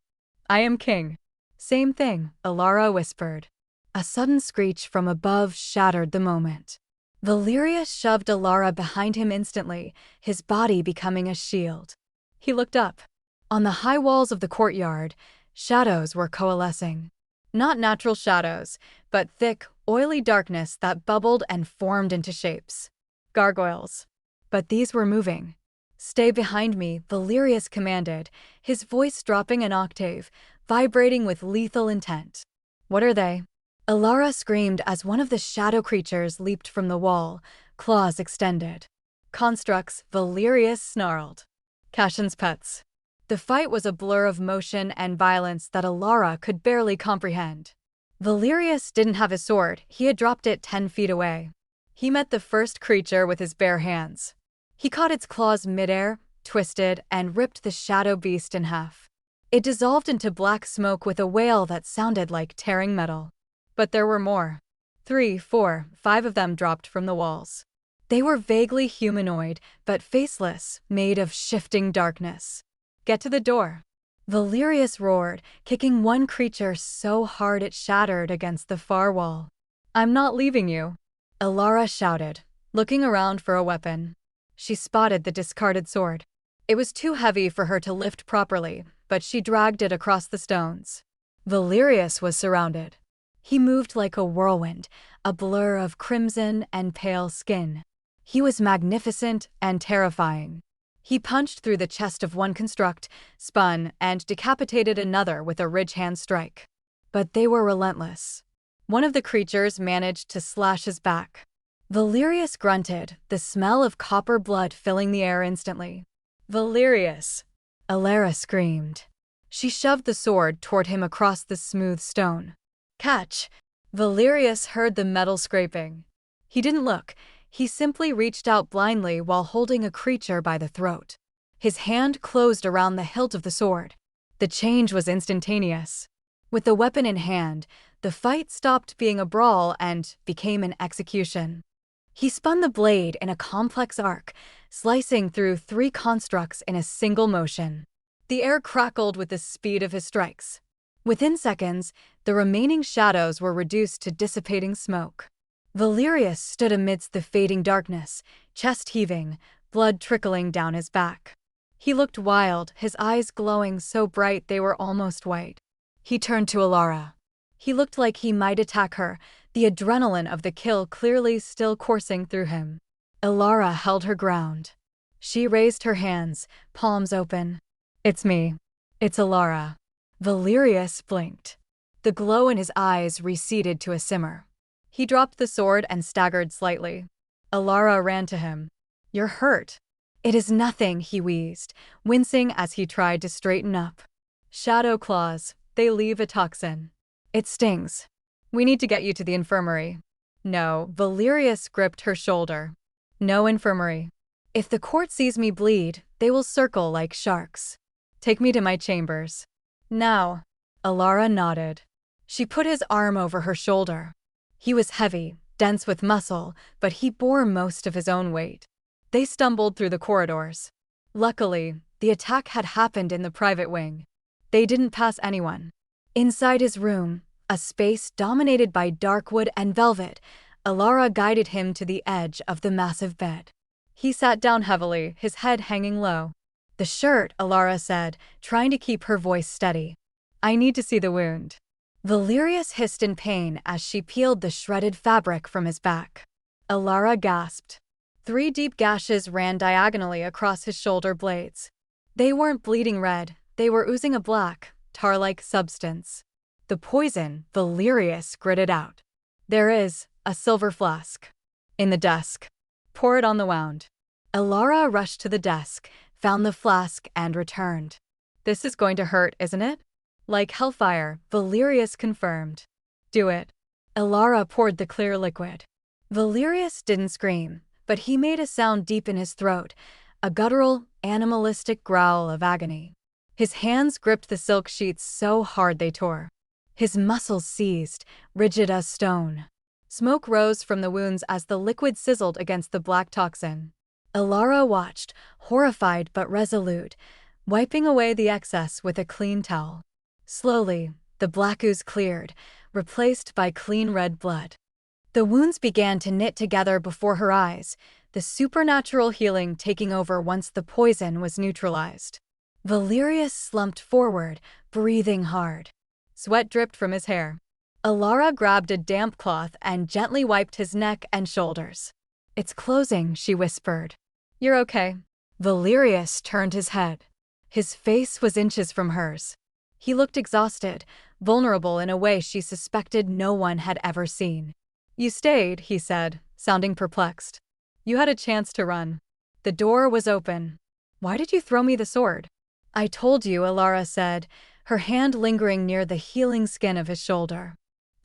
I am king. Same thing, Alara whispered. A sudden screech from above shattered the moment. Valerius shoved Alara behind him instantly, his body becoming a shield. He looked up. On the high walls of the courtyard, shadows were coalescing. Not natural shadows, but thick, oily darkness that bubbled and formed into shapes. Gargoyles. But these were moving. Stay behind me, Valerius commanded, his voice dropping an octave, vibrating with lethal intent. What are they? Alara screamed as one of the shadow creatures leaped from the wall, claws extended. Constructs, Valerius snarled. Cashin's pets. The fight was a blur of motion and violence that Alara could barely comprehend. Valerius didn't have his sword, he had dropped it 10 feet away. He met the first creature with his bare hands. He caught its claws midair, twisted, and ripped the shadow beast in half. It dissolved into black smoke with a wail that sounded like tearing metal. But there were more. 3, 4, 5 of them dropped from the walls. They were vaguely humanoid, but faceless, made of shifting darkness. Get to the door. Valerius roared, kicking one creature so hard it shattered against the far wall. I'm not leaving you. Alara shouted, looking around for a weapon. She spotted the discarded sword. It was too heavy for her to lift properly, but she dragged it across the stones. Valerius was surrounded. He moved like a whirlwind, a blur of crimson and pale skin. He was magnificent and terrifying. He punched through the chest of one construct, spun, and decapitated another with a ridge hand strike. But they were relentless. One of the creatures managed to slash his back. Valerius grunted, the smell of copper blood filling the air instantly. Valerius! Alara screamed. She shoved the sword toward him across the smooth stone. Catch! Valerius heard the metal scraping. He didn't look. He simply reached out blindly while holding a creature by the throat. His hand closed around the hilt of the sword. The change was instantaneous. With the weapon in hand, the fight stopped being a brawl and became an execution. He spun the blade in a complex arc, slicing through 3 constructs in a single motion. The air crackled with the speed of his strikes. Within seconds, the remaining shadows were reduced to dissipating smoke. Valerius stood amidst the fading darkness, chest heaving, blood trickling down his back. He looked wild, his eyes glowing so bright they were almost white. He turned to Alara. He looked like he might attack her, the adrenaline of the kill clearly still coursing through him. Alara held her ground. She raised her hands, palms open. It's me. It's Alara. Valerius blinked. The glow in his eyes receded to a simmer. He dropped the sword and staggered slightly. Alara ran to him. "You're hurt." "It is nothing," he wheezed, wincing as he tried to straighten up. "Shadow claws, they leave a toxin. It stings. We need to get you to the infirmary." "No," Valerius gripped her shoulder. "No infirmary. If the court sees me bleed, they will circle like sharks. Take me to my chambers." "Now." Alara nodded. She put his arm over her shoulder. He was heavy, dense with muscle, but he bore most of his own weight. They stumbled through the corridors. Luckily, the attack had happened in the private wing. They didn't pass anyone. Inside his room, a space dominated by dark wood and velvet, Alara guided him to the edge of the massive bed. He sat down heavily, his head hanging low. "The shirt," Alara said, trying to keep her voice steady. "I need to see the wound." Valerius hissed in pain as she peeled the shredded fabric from his back. Alara gasped. 3 deep gashes ran diagonally across his shoulder blades. They weren't bleeding red, they were oozing a black, tar-like substance. "The poison," Valerius gritted out. "There is a silver flask in the desk. Pour it on the wound." Alara rushed to the desk, found the flask, and returned. "This is going to hurt, isn't it?" "Like hellfire," Valerius confirmed. "Do it." Alara poured the clear liquid. Valerius didn't scream, but he made a sound deep in his throat, a guttural, animalistic growl of agony. His hands gripped the silk sheets so hard they tore. His muscles seized, rigid as stone. Smoke rose from the wounds as the liquid sizzled against the black toxin. Alara watched, horrified but resolute, wiping away the excess with a clean towel. Slowly, the black ooze cleared, replaced by clean red blood. The wounds began to knit together before her eyes, the supernatural healing taking over once the poison was neutralized. Valerius slumped forward, breathing hard. Sweat dripped from his hair. Alara grabbed a damp cloth and gently wiped his neck and shoulders. "It's closing," she whispered. "You're okay." Valerius turned his head. His face was inches from hers. He looked exhausted, vulnerable in a way she suspected no one had ever seen. "You stayed," he said, sounding perplexed. "You had a chance to run. The door was open. Why did you throw me the sword?" "I told you," Alara said, her hand lingering near the healing skin of his shoulder.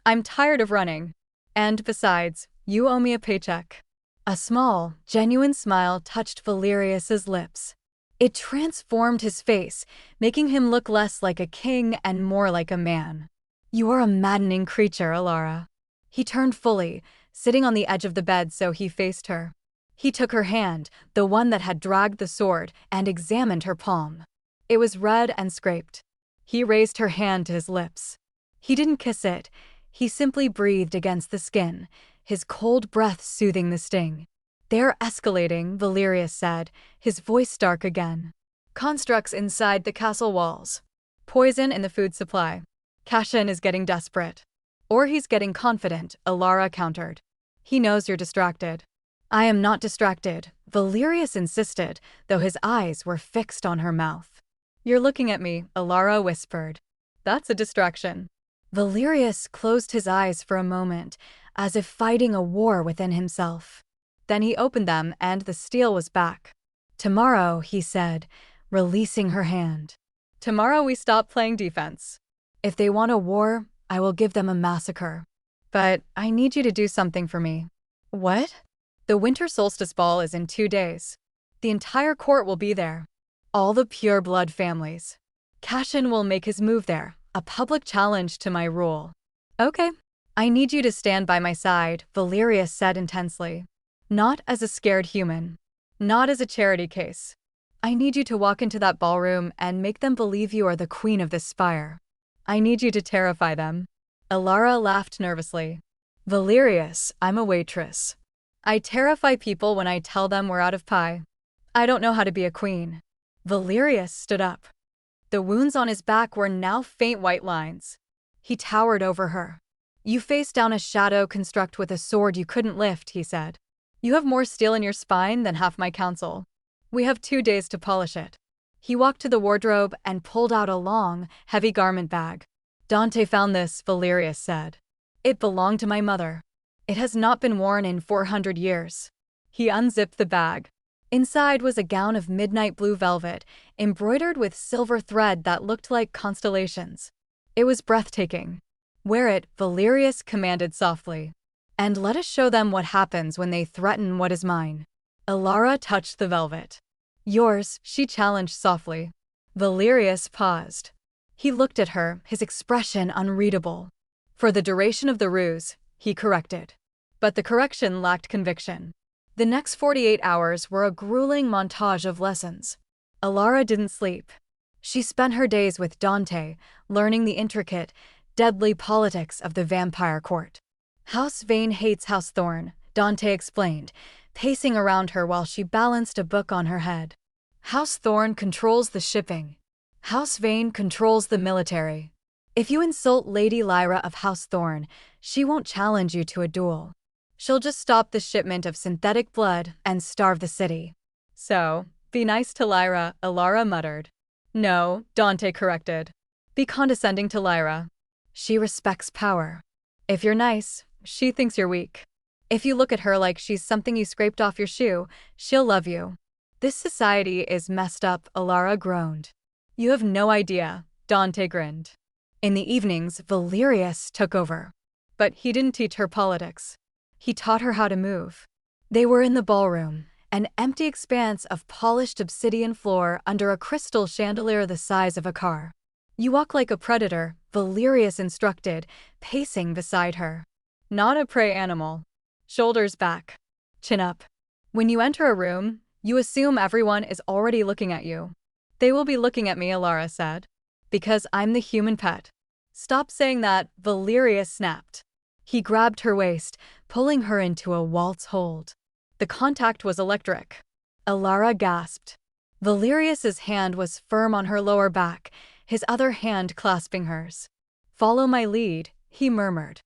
"I'm tired of running. And besides, you owe me a paycheck." A small, genuine smile touched Valerius's lips. It transformed his face, making him look less like a king and more like a man. "You are a maddening creature, Alara." He turned fully, sitting on the edge of the bed so he faced her. He took her hand, the one that had dragged the sword, and examined her palm. It was red and scraped. He raised her hand to his lips. He didn't kiss it, he simply breathed against the skin, his cold breath soothing the sting. "They're escalating," Valerius said, his voice dark again. "Constructs inside the castle walls. Poison in the food supply. Cashin is getting desperate." "Or he's getting confident," Alara countered. "He knows you're distracted." "I am not distracted," Valerius insisted, though his eyes were fixed on her mouth. "You're looking at me," Alara whispered. "That's a distraction." Valerius closed his eyes for a moment, as if fighting a war within himself. Then he opened them and the steel was back. "Tomorrow," he said, releasing her hand. "Tomorrow we stop playing defense. If they want a war, I will give them a massacre. But I need you to do something for me." "What?" "The winter solstice ball is in 2 days. The entire court will be there. All the pure blood families. Cashin will make his move there, a public challenge to my rule." "Okay. I need you to stand by my side," Valerius said intensely. "Not as a scared human. Not as a charity case. I need you to walk into that ballroom and make them believe you are the queen of this spire. I need you to terrify them." Alara laughed nervously. "Valerius, I'm a waitress. I terrify people when I tell them we're out of pie. I don't know how to be a queen." Valerius stood up. The wounds on his back were now faint white lines. He towered over her. "You faced down a shadow construct with a sword you couldn't lift," he said. "You have more steel in your spine than half my council. We have 2 days to polish it. He walked to the wardrobe and pulled out a long, heavy garment bag. Dante found this, Valerius said. It belonged to my mother. It has not been worn in 400 years. He unzipped the bag. Inside was a gown of midnight blue velvet, embroidered with silver thread that looked like constellations. It was breathtaking. Wear it, Valerius commanded softly. And let us show them what happens when they threaten what is mine. Alara touched the velvet. Yours, she challenged softly. Valerius paused. He looked at her, his expression unreadable. For the duration of the ruse, he corrected. But the correction lacked conviction. The next 48 hours were a grueling montage of lessons. Alara didn't sleep. She spent her days with Dante, learning the intricate, deadly politics of the vampire court. House Vane hates House Thorn, Dante explained, pacing around her while she balanced a book on her head. House Thorn controls the shipping. House Vane controls the military. If you insult Lady Lyra of House Thorn, she won't challenge you to a duel. She'll just stop the shipment of synthetic blood and starve the city. So, be nice to Lyra, Alara muttered. No, Dante corrected. Be condescending to Lyra. She respects power. If you're nice, she thinks you're weak. If you look at her like she's something you scraped off your shoe, she'll love you. This society is messed up, Alara groaned. You have no idea, Dante grinned. In the evenings, Valerius took over. But he didn't teach her politics. He taught her how to move. They were in the ballroom, an empty expanse of polished obsidian floor under a crystal chandelier the size of a car. You walk like a predator, Valerius instructed, pacing beside her. Not a prey animal. Shoulders back. Chin up. When you enter a room, you assume everyone is already looking at you. They will be looking at me, Alara said. Because I'm the human pet. Stop saying that, Valerius snapped. He grabbed her waist, pulling her into a waltz hold. The contact was electric. Alara gasped. Valerius's hand was firm on her lower back, his other hand clasping hers. Follow my lead, he murmured.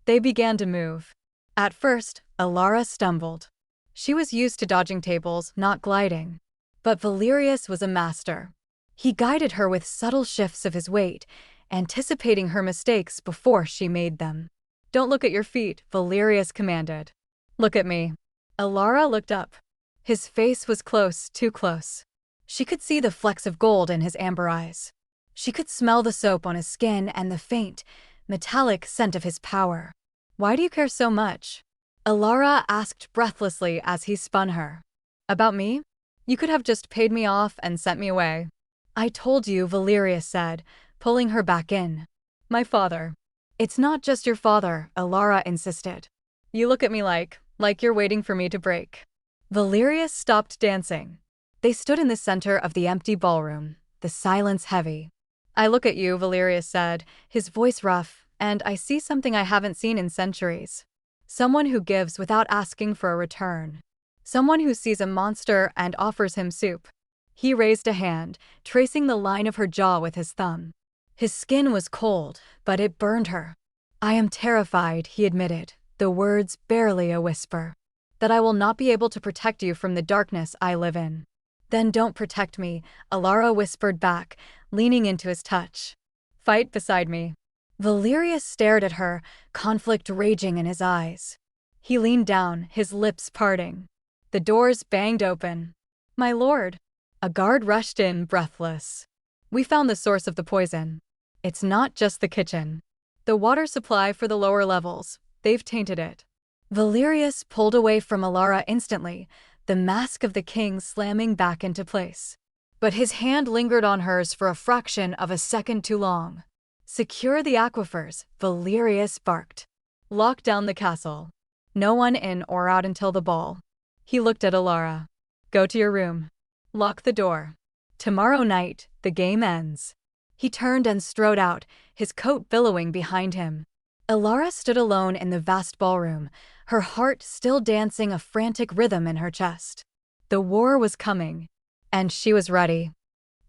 They began to move. At first, Alara stumbled. She was used to dodging tables, not gliding. But Valerius was a master. He guided her with subtle shifts of his weight, anticipating her mistakes before she made them. Don't look at your feet, Valerius commanded. Look at me. Alara looked up. His face was close, too close. She could see the flecks of gold in his amber eyes. She could smell the soap on his skin and the faint, metallic scent of his power. Why do you care so much? Alara asked breathlessly as he spun her. About me? You could have just paid me off and sent me away. I told you, Valerius said, pulling her back in. My father. It's not just your father, Alara insisted. You look at me like you're waiting for me to break. Valerius stopped dancing. They stood in the center of the empty ballroom, the silence heavy. I look at you, Valerius said, his voice rough, and I see something I haven't seen in centuries. Someone who gives without asking for a return. Someone who sees a monster and offers him soup. He raised a hand, tracing the line of her jaw with his thumb. His skin was cold, but it burned her. I am terrified, he admitted, the words barely a whisper. That I will not be able to protect you from the darkness I live in. Then don't protect me, Alara whispered back, leaning into his touch. Fight beside me. Valerius stared at her, conflict raging in his eyes. He leaned down, his lips parting. The doors banged open. My lord. A guard rushed in, breathless. We found the source of the poison. It's not just the kitchen. The water supply for the lower levels. They've tainted it. Valerius pulled away from Alara instantly, the mask of the king slamming back into place. But his hand lingered on hers for a fraction of a second too long. Secure the aquifers, Valerius barked. Lock down the castle. No one in or out until the ball. He looked at Alara. Go to your room. Lock the door. Tomorrow night, the game ends. He turned and strode out, his coat billowing behind him. Alara stood alone in the vast ballroom, her heart still dancing a frantic rhythm in her chest. The war was coming, and she was ready.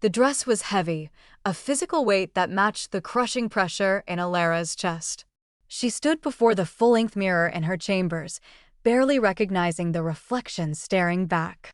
The dress was heavy, a physical weight that matched the crushing pressure in Alara's chest. She stood before the full-length mirror in her chambers, barely recognizing the reflection staring back.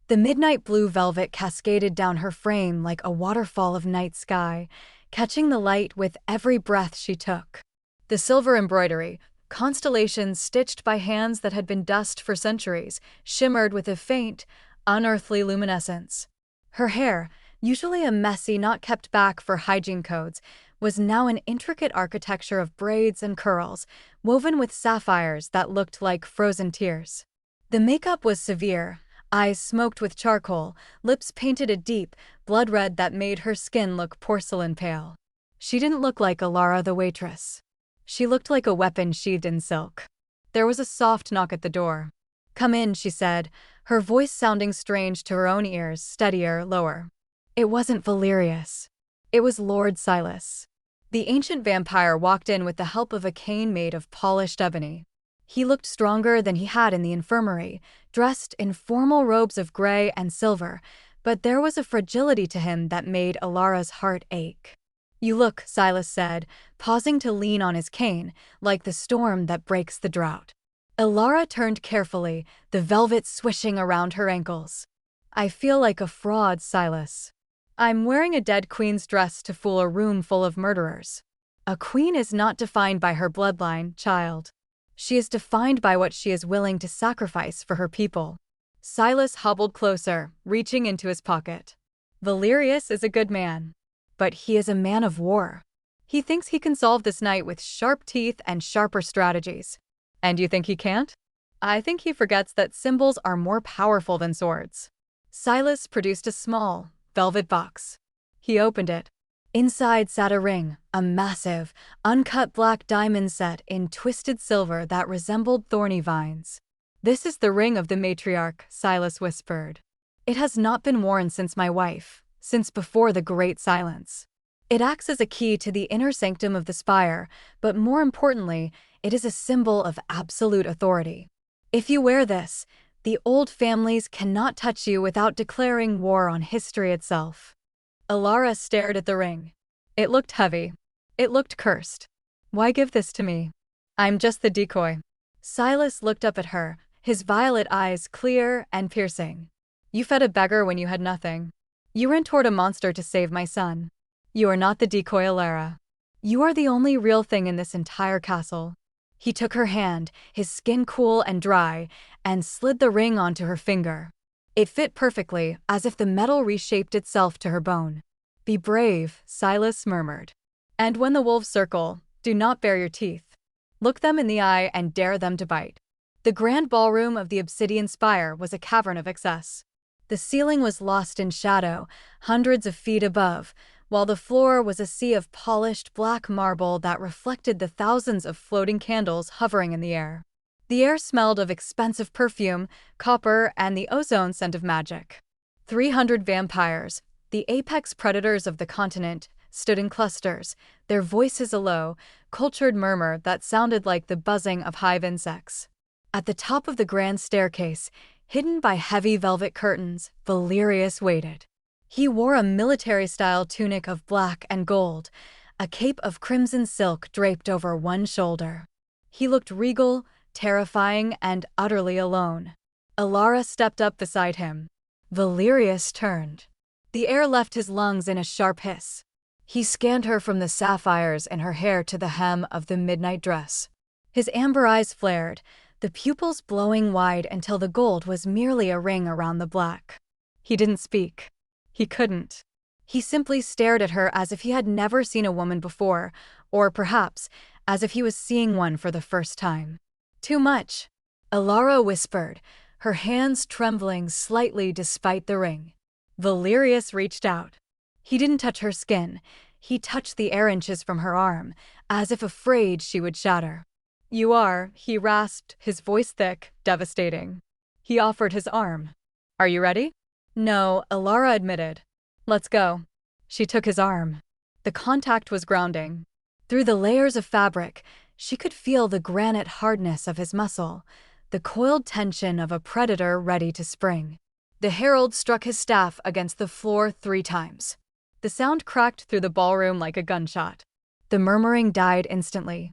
The midnight blue velvet cascaded down her frame like a waterfall of night sky, catching the light with every breath she took. The silver embroidery, constellations stitched by hands that had been dust for centuries, shimmered with a faint, unearthly luminescence. Her hair, usually a messy knot kept back for hygiene codes, was now an intricate architecture of braids and curls, woven with sapphires that looked like frozen tears. The makeup was severe, eyes smoked with charcoal, lips painted a deep, blood red that made her skin look porcelain pale. She didn't look like Alara the waitress. She looked like a weapon sheathed in silk. There was a soft knock at the door. "Come in," she said, her voice sounding strange to her own ears, steadier, lower. It wasn't Valerius. It was Lord Silas. The ancient vampire walked in with the help of a cane made of polished ebony. He looked stronger than he had in the infirmary, dressed in formal robes of gray and silver, but there was a fragility to him that made Alara's heart ache. "You look," Silas said, pausing to lean on his cane, "like the storm that breaks the drought." Alara turned carefully, the velvet swishing around her ankles. "I feel like a fraud, Silas. I'm wearing a dead queen's dress to fool a room full of murderers. A queen is not defined by her bloodline, child. She is defined by what she is willing to sacrifice for her people." Silas hobbled closer, reaching into his pocket. "Valerius is a good man. But he is a man of war. He thinks he can solve this night with sharp teeth and sharper strategies. And you think he can't? I think he forgets that symbols are more powerful than swords." Silas produced a small, velvet box. He opened it. Inside sat a ring, a massive, uncut black diamond set in twisted silver that resembled thorny vines. "This is the ring of the matriarch," Silas whispered. "It has not been worn since my wife, since before the Great Silence. It acts as a key to the inner sanctum of the spire, but more importantly, it is a symbol of absolute authority. If you wear this, the old families cannot touch you without declaring war on history itself." Alara stared at the ring. It looked heavy. It looked cursed. "Why give this to me? I'm just the decoy." Silas looked up at her, his violet eyes clear and piercing. "You fed a beggar when you had nothing. You ran toward a monster to save my son. You are not the decoy, Alara. You are the only real thing in this entire castle." He took her hand, his skin cool and dry, and slid the ring onto her finger. It fit perfectly, as if the metal reshaped itself to her bone. "Be brave," Silas murmured. "And when the wolves circle, do not bare your teeth. Look them in the eye and dare them to bite." The grand ballroom of the obsidian spire was a cavern of excess. The ceiling was lost in shadow, hundreds of feet above, while the floor was a sea of polished black marble that reflected the thousands of floating candles hovering in the air. The air smelled of expensive perfume, copper, and the ozone scent of magic. 300 vampires, the apex predators of the continent, stood in clusters, their voices a low, cultured murmur that sounded like the buzzing of hive insects. At the top of the grand staircase, hidden by heavy velvet curtains, Valerius waited. He wore a military-style tunic of black and gold, a cape of crimson silk draped over one shoulder. He looked regal, terrifying, and utterly alone. Alara stepped up beside him. Valerius turned. The air left his lungs in a sharp hiss. He scanned her from the sapphires in her hair to the hem of the midnight dress. His amber eyes flared, the pupils blowing wide until the gold was merely a ring around the black. He didn't speak. He couldn't. He simply stared at her as if he had never seen a woman before, or perhaps as if he was seeing one for the first time. "Too much," Alara whispered, her hands trembling slightly despite the ring. Valerius reached out. He didn't touch her skin. He touched the air inches from her arm, as if afraid she would shatter. "You are," he rasped, his voice thick, devastating. He offered his arm. "Are you ready?" "No," Alara admitted. "Let's go." She took his arm. The contact was grounding. Through the layers of fabric, she could feel the granite hardness of his muscle, the coiled tension of a predator ready to spring. The herald struck his staff against the floor 3 times. The sound cracked through the ballroom like a gunshot. The murmuring died instantly.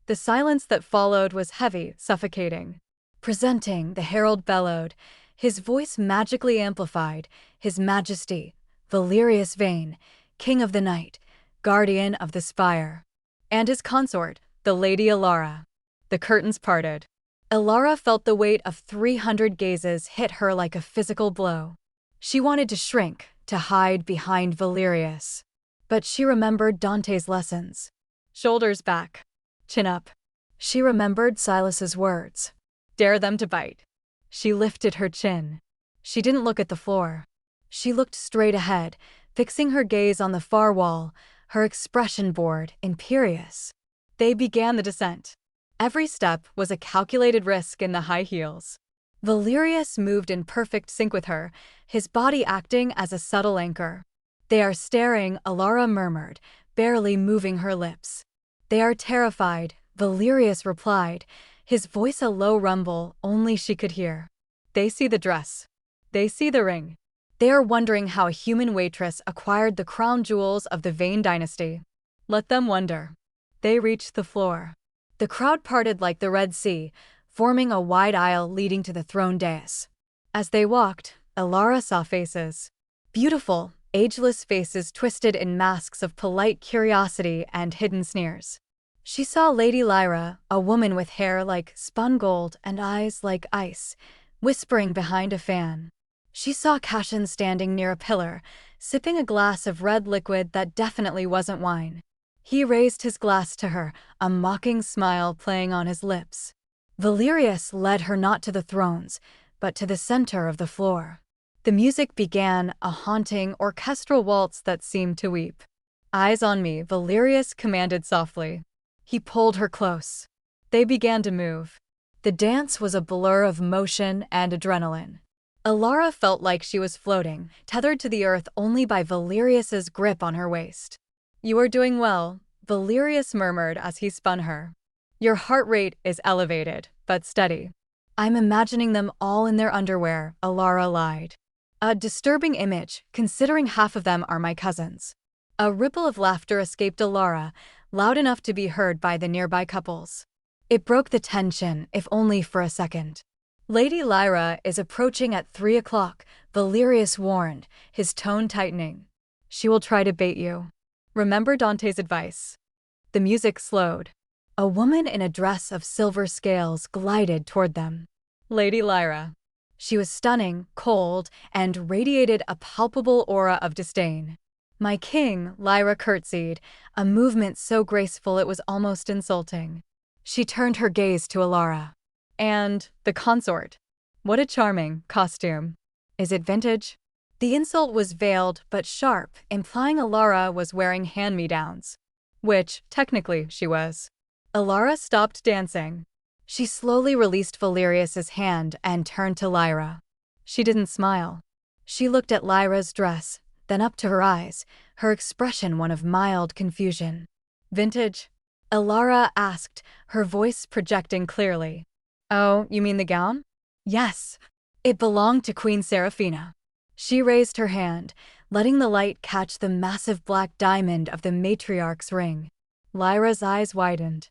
The silence that followed was heavy, suffocating. "Presenting," the herald bellowed, His voice magically amplified, His Majesty, Valerius Vane, King of the Night, Guardian of the Spire. And his consort, the Lady Alara. The curtains parted. Alara felt the weight of 300 gazes hit her like a physical blow. She wanted to shrink, to hide behind Valerius. But she remembered Dante's lessons. Shoulders back. Chin up. She remembered Silas's words. Dare them to bite. She lifted her chin. She didn't look at the floor. She looked straight ahead, fixing her gaze on the far wall, her expression bored, imperious. They began the descent. Every step was a calculated risk in the high heels. Valerius moved in perfect sync with her, his body acting as a subtle anchor. They are staring, Alara murmured, barely moving her lips. They are terrified, Valerius replied, his voice a low rumble only she could hear. They see the dress. They see the ring. They are wondering how a human waitress acquired the crown jewels of the Vane dynasty. Let them wonder. They reached the floor. The crowd parted like the Red Sea, forming a wide aisle leading to the throne dais. As they walked, Alara saw faces. Beautiful, ageless faces twisted in masks of polite curiosity and hidden sneers. She saw Lady Lyra, a woman with hair like spun gold and eyes like ice, whispering behind a fan. She saw Cassian standing near a pillar, sipping a glass of red liquid that definitely wasn't wine. He raised his glass to her, a mocking smile playing on his lips. Valerius led her not to the thrones, but to the center of the floor. The music began, a haunting orchestral waltz that seemed to weep. Eyes on me, Valerius commanded softly. He pulled her close. They began to move. The dance was a blur of motion and adrenaline. Alara felt like she was floating, tethered to the earth only by Valerius's grip on her waist. You are doing well, Valerius murmured as he spun her. Your heart rate is elevated, but steady. I'm imagining them all in their underwear, Alara lied. A disturbing image, considering half of them are my cousins. A ripple of laughter escaped Alara, loud enough to be heard by the nearby couples. It broke the tension, if only for a second. Lady Lyra is approaching at 3 o'clock, Valerius warned, his tone tightening. She will try to bait you. Remember Dante's advice. The music slowed. A woman in a dress of silver scales glided toward them. Lady Lyra. She was stunning, cold, and radiated a palpable aura of disdain. My king, Lyra curtsied, a movement so graceful it was almost insulting. She turned her gaze to Alara. And the consort. What a charming costume. Is it vintage? The insult was veiled but sharp, implying Alara was wearing hand-me-downs. Which, technically, she was. Alara stopped dancing. She slowly released Valerius's hand and turned to Lyra. She didn't smile. She looked at Lyra's dress, then up to her eyes, her expression one of mild confusion. Vintage? Alara asked, her voice projecting clearly. Oh, you mean the gown? Yes. It belonged to Queen Seraphina. She raised her hand, letting the light catch the massive black diamond of the matriarch's ring. Lyra's eyes widened.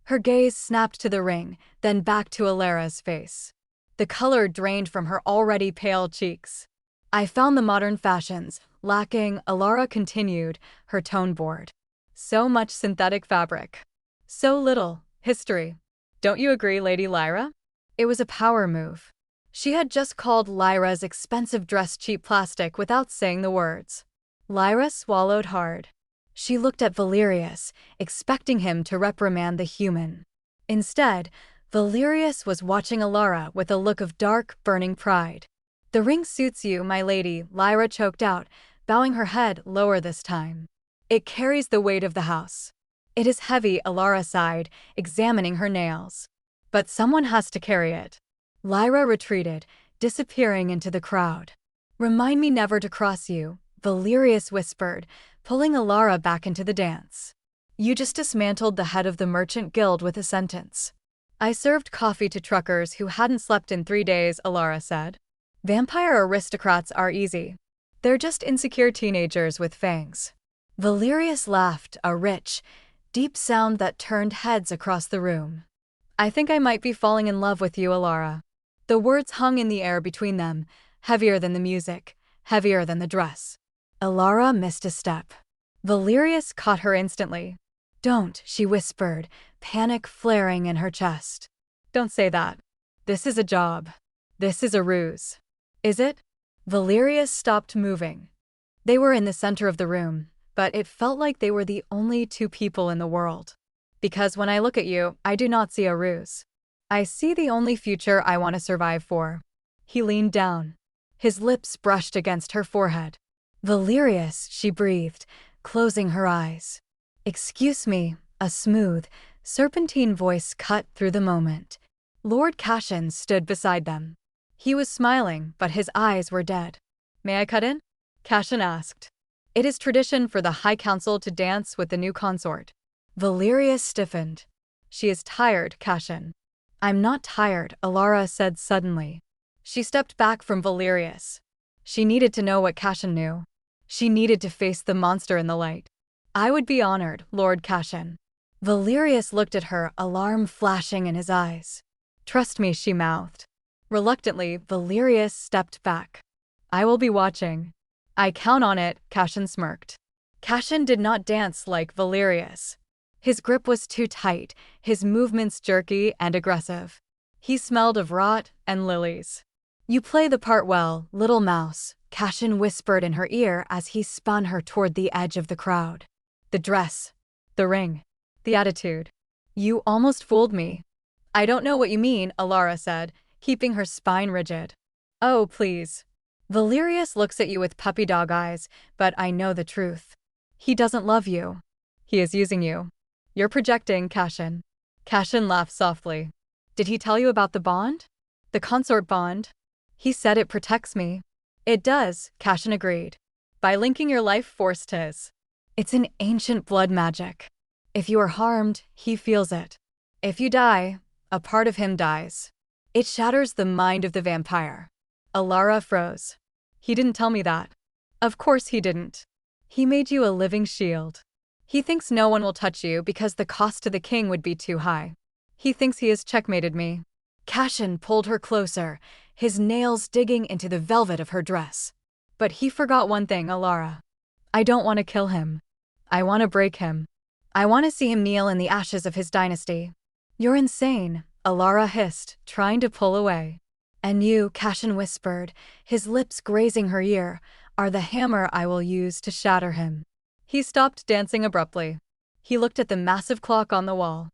Her gaze snapped to the ring, then back to Alara's face. The color drained from her already pale cheeks. I found the modern fashions lacking, Alara continued, her tone bored. So much synthetic fabric. So little history. Don't you agree, Lady Lyra? It was a power move. She had just called Lyra's expensive dress cheap plastic without saying the words. Lyra swallowed hard. She looked at Valerius, expecting him to reprimand the human. Instead, Valerius was watching Alara with a look of dark, burning pride. The ring suits you, my lady, Lyra choked out, bowing her head lower this time. It carries the weight of the house. It is heavy, Alara sighed, examining her nails. But someone has to carry it. Lyra retreated, disappearing into the crowd. Remind me never to cross you, Valerius whispered, pulling Alara back into the dance. You just dismantled the head of the merchant guild with a sentence. I served coffee to truckers who hadn't slept in 3 days, Alara said. Vampire aristocrats are easy. They're just insecure teenagers with fangs. Valerius laughed, a rich, deep sound that turned heads across the room. I think I might be falling in love with you, Alara. The words hung in the air between them, heavier than the music, heavier than the dress. Alara missed a step. Valerius caught her instantly. "Don't," she whispered, panic flaring in her chest. "Don't say that. This is a job. This is a ruse." "Is it?" Valerius stopped moving. They were in the center of the room, but it felt like they were the only two people in the world. "Because when I look at you, I do not see a ruse. I see the only future I want to survive for." He leaned down. His lips brushed against her forehead. "Valerius," she breathed, closing her eyes. "Excuse me," a smooth, serpentine voice cut through the moment. Lord Cashin stood beside them. He was smiling, but his eyes were dead. "May I cut in?" Cashin asked. "It is tradition for the High Council to dance with the new consort." Valerius stiffened. "She is tired, Cashin." "I'm not tired," Alara said suddenly. She stepped back from Valerius. She needed to know what Cashin knew. She needed to face the monster in the light. "I would be honored, Lord Cashin." Valerius looked at her, alarm flashing in his eyes. "Trust me," she mouthed. Reluctantly, Valerius stepped back. "I will be watching." "I count on it," Cashin smirked. Cashin did not dance like Valerius. His grip was too tight, his movements jerky and aggressive. He smelled of rot and lilies. "You play the part well, little mouse," Cashin whispered in her ear as he spun her toward the edge of the crowd. "The dress, the ring, the attitude. You almost fooled me." "I don't know what you mean," Alara said, keeping her spine rigid. "Oh, please." "Valerius looks at you with puppy dog eyes, but I know the truth. He doesn't love you. He is using you." "You're projecting, Cashin." Cashin laughed softly. "Did he tell you about the bond? The consort bond?" "He said it protects me." "It does," Cashin agreed. "By linking your life force to his. It's an ancient blood magic. If you are harmed, he feels it. If you die, a part of him dies. It shatters the mind of the vampire." Alara froze. "He didn't tell me that." "Of course he didn't. He made you a living shield. He thinks no one will touch you because the cost to the king would be too high. He thinks he has checkmated me." Cashin pulled her closer, his nails digging into the velvet of her dress. "But he forgot one thing, Alara. I don't want to kill him. I want to break him. I want to see him kneel in the ashes of his dynasty." "You're insane," Alara hissed, trying to pull away. "And you," Cashin whispered, his lips grazing her ear, "are the hammer I will use to shatter him." He stopped dancing abruptly. He looked at the massive clock on the wall.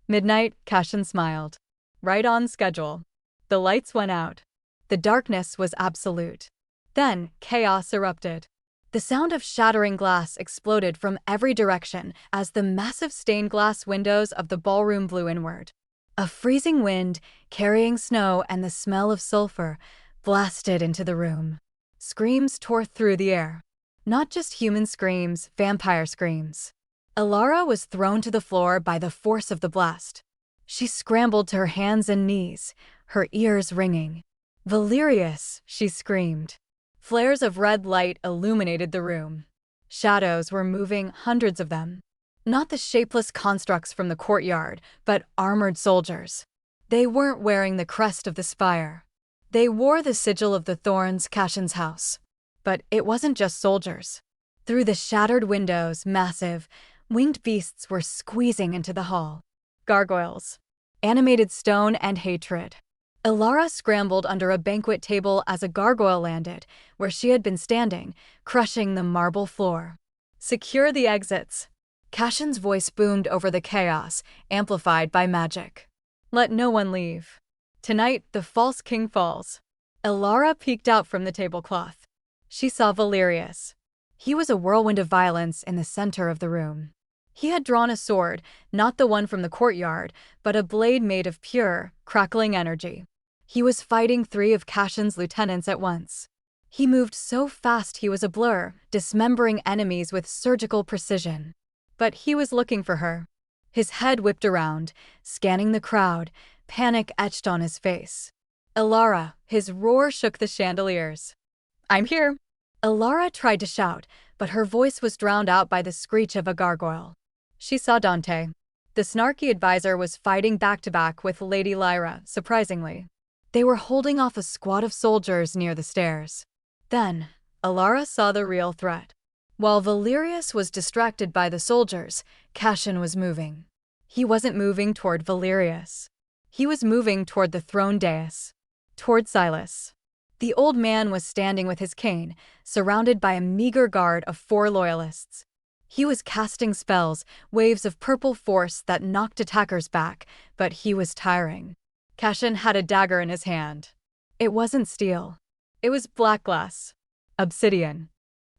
"Midnight," Cashin smiled. "Right on schedule." The lights went out. The darkness was absolute. Then, chaos erupted. The sound of shattering glass exploded from every direction as the massive stained glass windows of the ballroom blew inward. A freezing wind, carrying snow and the smell of sulfur, blasted into the room. Screams tore through the air. Not just human screams, vampire screams. Alara was thrown to the floor by the force of the blast. She scrambled to her hands and knees, her ears ringing. "Valerius!" she screamed. Flares of red light illuminated the room. Shadows were moving, hundreds of them. Not the shapeless constructs from the courtyard, but armored soldiers. They weren't wearing the crest of the spire. They wore the sigil of the Thorns, Cashin's house. But it wasn't just soldiers. Through the shattered windows, massive, winged beasts were squeezing into the hall. Gargoyles. Animated stone and hatred. Alara scrambled under a banquet table as a gargoyle landed, where she had been standing, crushing the marble floor. "Secure the exits." Cashin's voice boomed over the chaos, amplified by magic. "Let no one leave. Tonight, the false king falls." Alara peeked out from the tablecloth. She saw Valerius. He was a whirlwind of violence in the center of the room. He had drawn a sword, not the one from the courtyard, but a blade made of pure, crackling energy. He was fighting 3 of Cashin's lieutenants at once. He moved so fast he was a blur, dismembering enemies with surgical precision. But he was looking for her. His head whipped around, scanning the crowd, panic etched on his face. "Alara!" His roar shook the chandeliers. "I'm here!" Alara tried to shout, but her voice was drowned out by the screech of a gargoyle. She saw Dante. The snarky advisor was fighting back-to-back with Lady Lyra, surprisingly. They were holding off a squad of soldiers near the stairs. Then, Alara saw the real threat. While Valerius was distracted by the soldiers, Cassian was moving. He wasn't moving toward Valerius. He was moving toward the throne dais. Toward Silas. The old man was standing with his cane, surrounded by a meager guard of 4 loyalists. He was casting spells, waves of purple force that knocked attackers back, but he was tiring. Cassian had a dagger in his hand. It wasn't steel. It was black glass. Obsidian.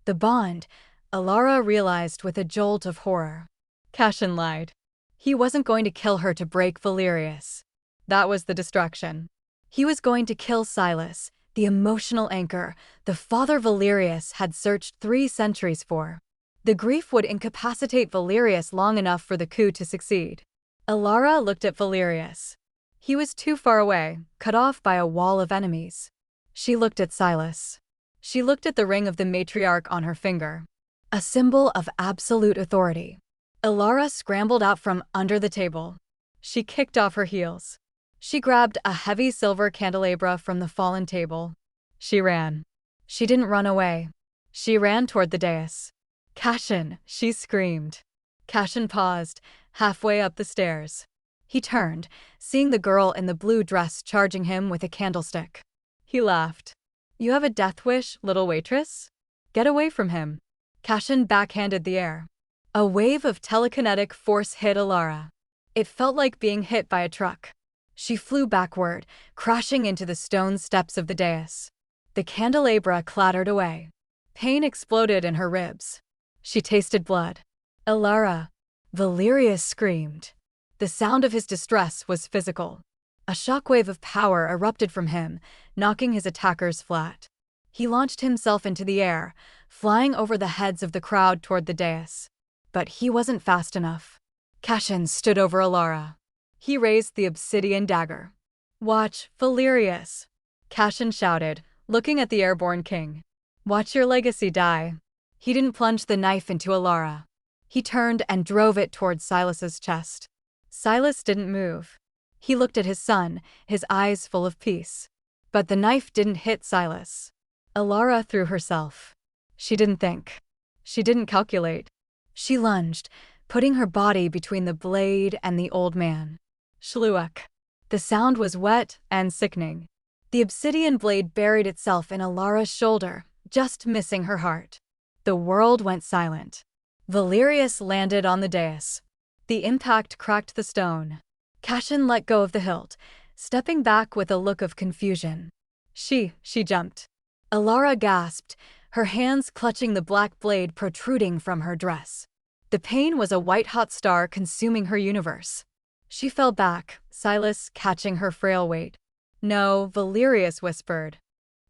The bond, Alara realized with a jolt of horror. Cassian lied. He wasn't going to kill her to break Valerius. That was the distraction. He was going to kill Silas, the emotional anchor the father Valerius had searched 3 centuries for. The grief would incapacitate Valerius long enough for the coup to succeed. Alara looked at Valerius. He was too far away, cut off by a wall of enemies. She looked at Silas. She looked at the ring of the matriarch on her finger. A symbol of absolute authority. Alara scrambled out from under the table. She kicked off her heels. She grabbed a heavy silver candelabra from the fallen table. She ran. She didn't run away. She ran toward the dais. Cassian, she screamed. Cassian paused, halfway up the stairs. He turned, seeing the girl in the blue dress charging him with a candlestick. He laughed. You have a death wish, little waitress? Get away from him. Cassian backhanded the air. A wave of telekinetic force hit Alara. It felt like being hit by a truck. She flew backward, crashing into the stone steps of the dais. The candelabra clattered away. Pain exploded in her ribs. She tasted blood. Alara. Valerius screamed. The sound of his distress was physical. A shockwave of power erupted from him, knocking his attackers flat. He launched himself into the air, flying over the heads of the crowd toward the dais. But he wasn't fast enough. Cassian stood over Alara. He raised the obsidian dagger. Watch, Valerius! Cassian shouted, looking at the airborne king. Watch your legacy die. He didn't plunge the knife into Alara. He turned and drove it toward Silas's chest. Silas didn't move. He looked at his son, his eyes full of peace. But the knife didn't hit Silas. Alara threw herself. She didn't think. She didn't calculate. She lunged, putting her body between the blade and the old man. Shluak. The sound was wet and sickening. The obsidian blade buried itself in Alara's shoulder, just missing her heart. The world went silent. Valerius landed on the dais. The impact cracked the stone. Cassian let go of the hilt, stepping back with a look of confusion. She jumped. Alara gasped, her hands clutching the black blade protruding from her dress. The pain was a white-hot star consuming her universe. She fell back, Silas catching her frail weight. No, Valerius whispered.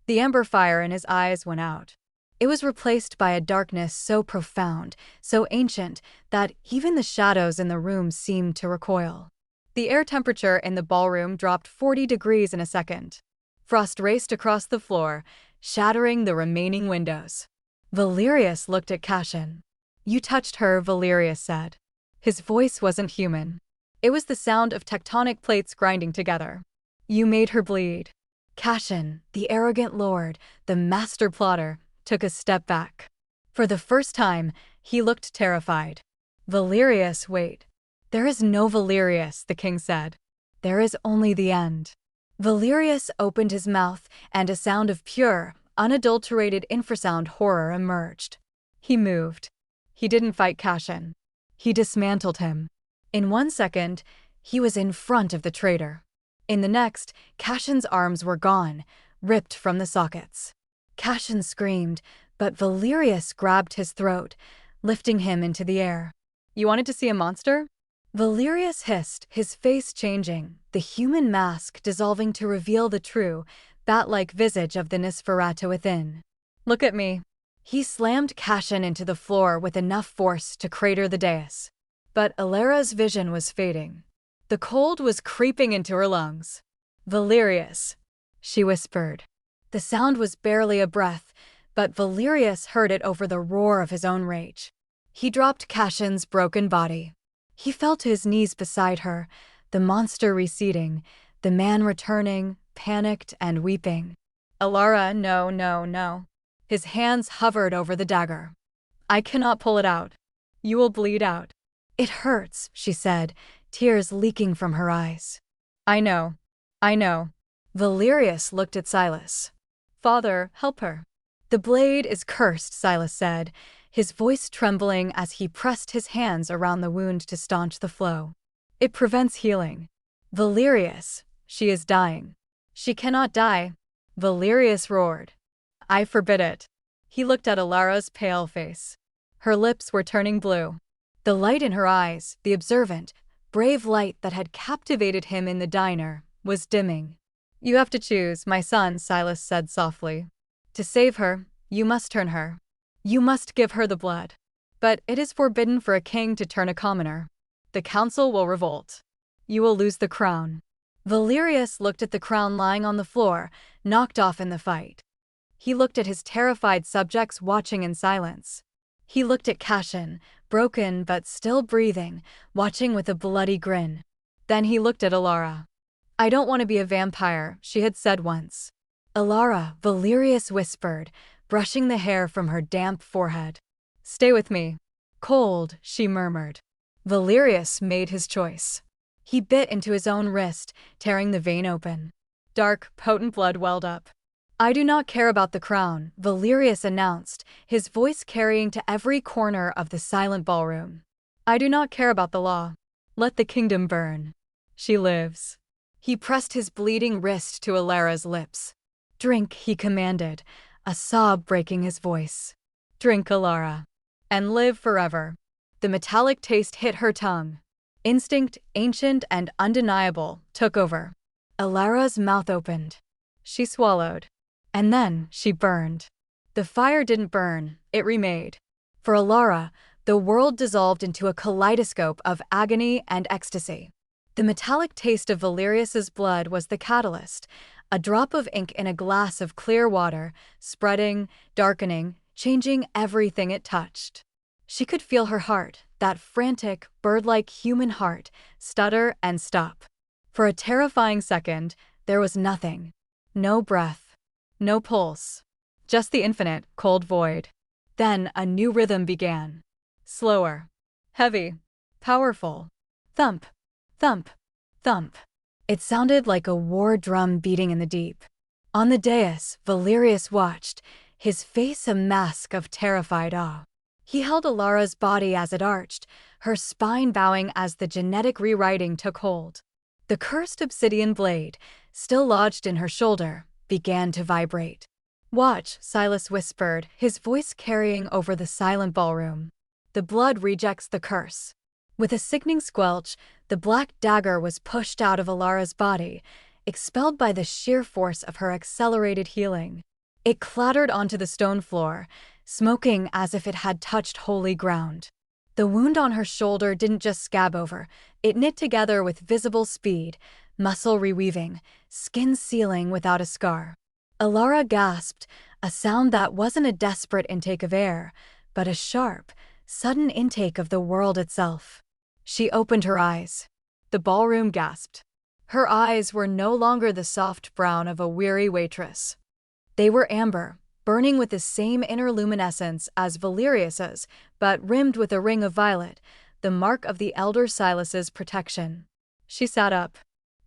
The amber fire in his eyes went out. It was replaced by a darkness so profound, so ancient, that even the shadows in the room seemed to recoil. The air temperature in the ballroom dropped 40 degrees in a second. Frost raced across the floor, shattering the remaining windows. Valerius looked at Cassian. You touched her, Valerius said. His voice wasn't human. It was the sound of tectonic plates grinding together. You made her bleed. Cassian, the arrogant lord, the master plotter, took a step back. For the first time, he looked terrified. Valerius, wait. There is no Valerius, the king said. There is only the end. Valerius opened his mouth, and a sound of pure, unadulterated infrasound horror emerged. He moved. He didn't fight Cassian. He dismantled him. In 1 second, he was in front of the traitor. In the next, Cassian's arms were gone, ripped from the sockets. Cassian screamed, but Valerius grabbed his throat, lifting him into the air. You wanted to see a monster? Valerius hissed, his face changing, the human mask dissolving to reveal the true, bat-like visage of the Nosferatu within. Look at me. He slammed Cassian into the floor with enough force to crater the dais. But Alara's vision was fading. The cold was creeping into her lungs. Valerius, she whispered. The sound was barely a breath, but Valerius heard it over the roar of his own rage. He dropped Cassian's broken body. He fell to his knees beside her, the monster receding, the man returning, panicked and weeping. Alara, no, no, no. His hands hovered over the dagger. I cannot pull it out. You will bleed out. It hurts, she said, tears leaking from her eyes. I know. I know. Valerius looked at Silas. Father, help her. The blade is cursed, Silas said, his voice trembling as he pressed his hands around the wound to staunch the flow. It prevents healing. Valerius, she is dying. She cannot die. Valerius roared. I forbid it. He looked at Alara's pale face. Her lips were turning blue. The light in her eyes, the observant, brave light that had captivated him in the diner, was dimming. You have to choose, my son, Silas said softly. To save her, you must turn her. You must give her the blood. But it is forbidden for a king to turn a commoner. The council will revolt. You will lose the crown. Valerius looked at the crown lying on the floor, knocked off in the fight. He looked at his terrified subjects watching in silence. He looked at Cassian, broken but still breathing, watching with a bloody grin. Then he looked at Alara. I don't want to be a vampire, she had said once. Alara, Valerius whispered, brushing the hair from her damp forehead. Stay with me. Cold, she murmured. Valerius made his choice. He bit into his own wrist, tearing the vein open. Dark, potent blood welled up. I do not care about the crown, Valerius announced, his voice carrying to every corner of the silent ballroom. I do not care about the law. Let the kingdom burn. She lives. He pressed his bleeding wrist to Alara's lips. Drink, he commanded, a sob breaking his voice. Drink, Alara. And live forever. The metallic taste hit her tongue. Instinct, ancient and undeniable, took over. Alara's mouth opened. She swallowed. And then she burned. The fire didn't burn, it remade. For Alara, the world dissolved into a kaleidoscope of agony and ecstasy. The metallic taste of Valerius's blood was the catalyst, a drop of ink in a glass of clear water, spreading, darkening, changing everything it touched. She could feel her heart, that frantic, bird-like human heart, stutter and stop. For a terrifying second, there was nothing. No breath. No pulse. Just the infinite, cold void. Then a new rhythm began. Slower. Heavy. Powerful. Thump. Thump. Thump. It sounded like a war drum beating in the deep. On the dais, Valerius watched, his face a mask of terrified awe. He held Alara's body as it arched, her spine bowing as the genetic rewriting took hold. The cursed obsidian blade, still lodged in her shoulder, began to vibrate. Watch, Silas whispered, his voice carrying over the silent ballroom. The blood rejects the curse. With a sickening squelch, the black dagger was pushed out of Alara's body, expelled by the sheer force of her accelerated healing. It clattered onto the stone floor, smoking as if it had touched holy ground. The wound on her shoulder didn't just scab over, it knit together with visible speed, muscle reweaving, skin sealing without a scar. Alara gasped, a sound that wasn't a desperate intake of air, but a sharp, sudden intake of the world itself. She opened her eyes. The ballroom gasped. Her eyes were no longer the soft brown of a weary waitress. They were amber, burning with the same inner luminescence as Valerius's, but rimmed with a ring of violet, the mark of the elder Silas's protection. She sat up.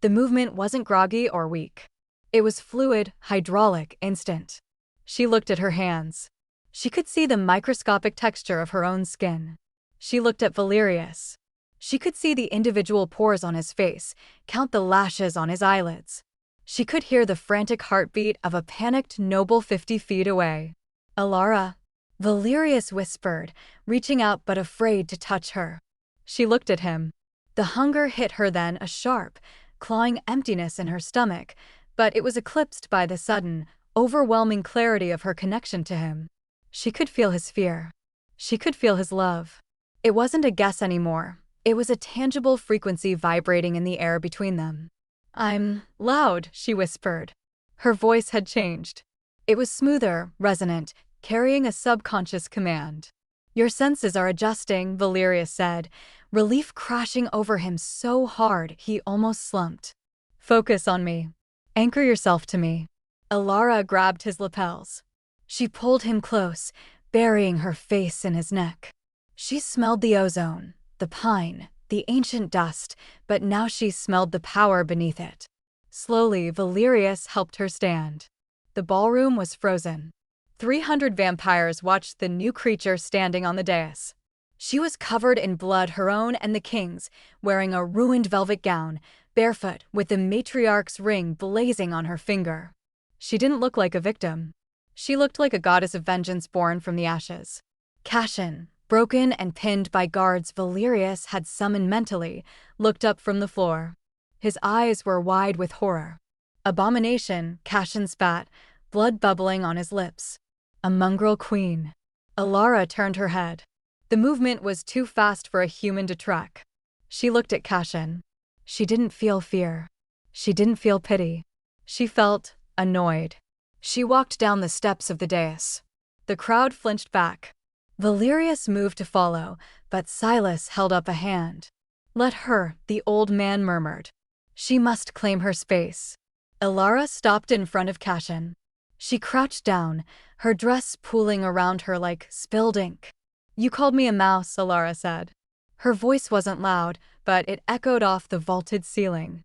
The movement wasn't groggy or weak. It was fluid, hydraulic, instant. She looked at her hands. She could see the microscopic texture of her own skin. She looked at Valerius. She could see the individual pores on his face, count the lashes on his eyelids. She could hear the frantic heartbeat of a panicked noble 50 feet away. Alara, Valerius whispered, reaching out but afraid to touch her. She looked at him. The hunger hit her then, a sharp, clawing emptiness in her stomach, but it was eclipsed by the sudden, overwhelming clarity of her connection to him. She could feel his fear. She could feel his love. It wasn't a guess anymore. It was a tangible frequency vibrating in the air between them. I'm loud, she whispered. Her voice had changed. It was smoother, resonant, carrying a subconscious command. Your senses are adjusting, Valerius said, relief crashing over him so hard he almost slumped. Focus on me. Anchor yourself to me. Alara grabbed his lapels. She pulled him close, burying her face in his neck. She smelled the ozone, the pine, the ancient dust, but now she smelled the power beneath it. Slowly, Valerius helped her stand. The ballroom was frozen. 300 vampires watched the new creature standing on the dais. She was covered in blood, her own and the king's, wearing a ruined velvet gown, barefoot, with the matriarch's ring blazing on her finger. She didn't look like a victim. She looked like a goddess of vengeance born from the ashes. Cassian, broken and pinned by guards Valerius had summoned mentally, looked up from the floor. His eyes were wide with horror. Abomination, Cassian spat, blood bubbling on his lips. A mongrel queen. Alara turned her head. The movement was too fast for a human to track. She looked at Cassian. She didn't feel fear. She didn't feel pity. She felt annoyed. She walked down the steps of the dais. The crowd flinched back. Valerius moved to follow, but Silas held up a hand. Let her, the old man murmured. She must claim her space. Alara stopped in front of Cassian. She crouched down, her dress pooling around her like spilled ink. You called me a mouse, Alara said. Her voice wasn't loud, but it echoed off the vaulted ceiling.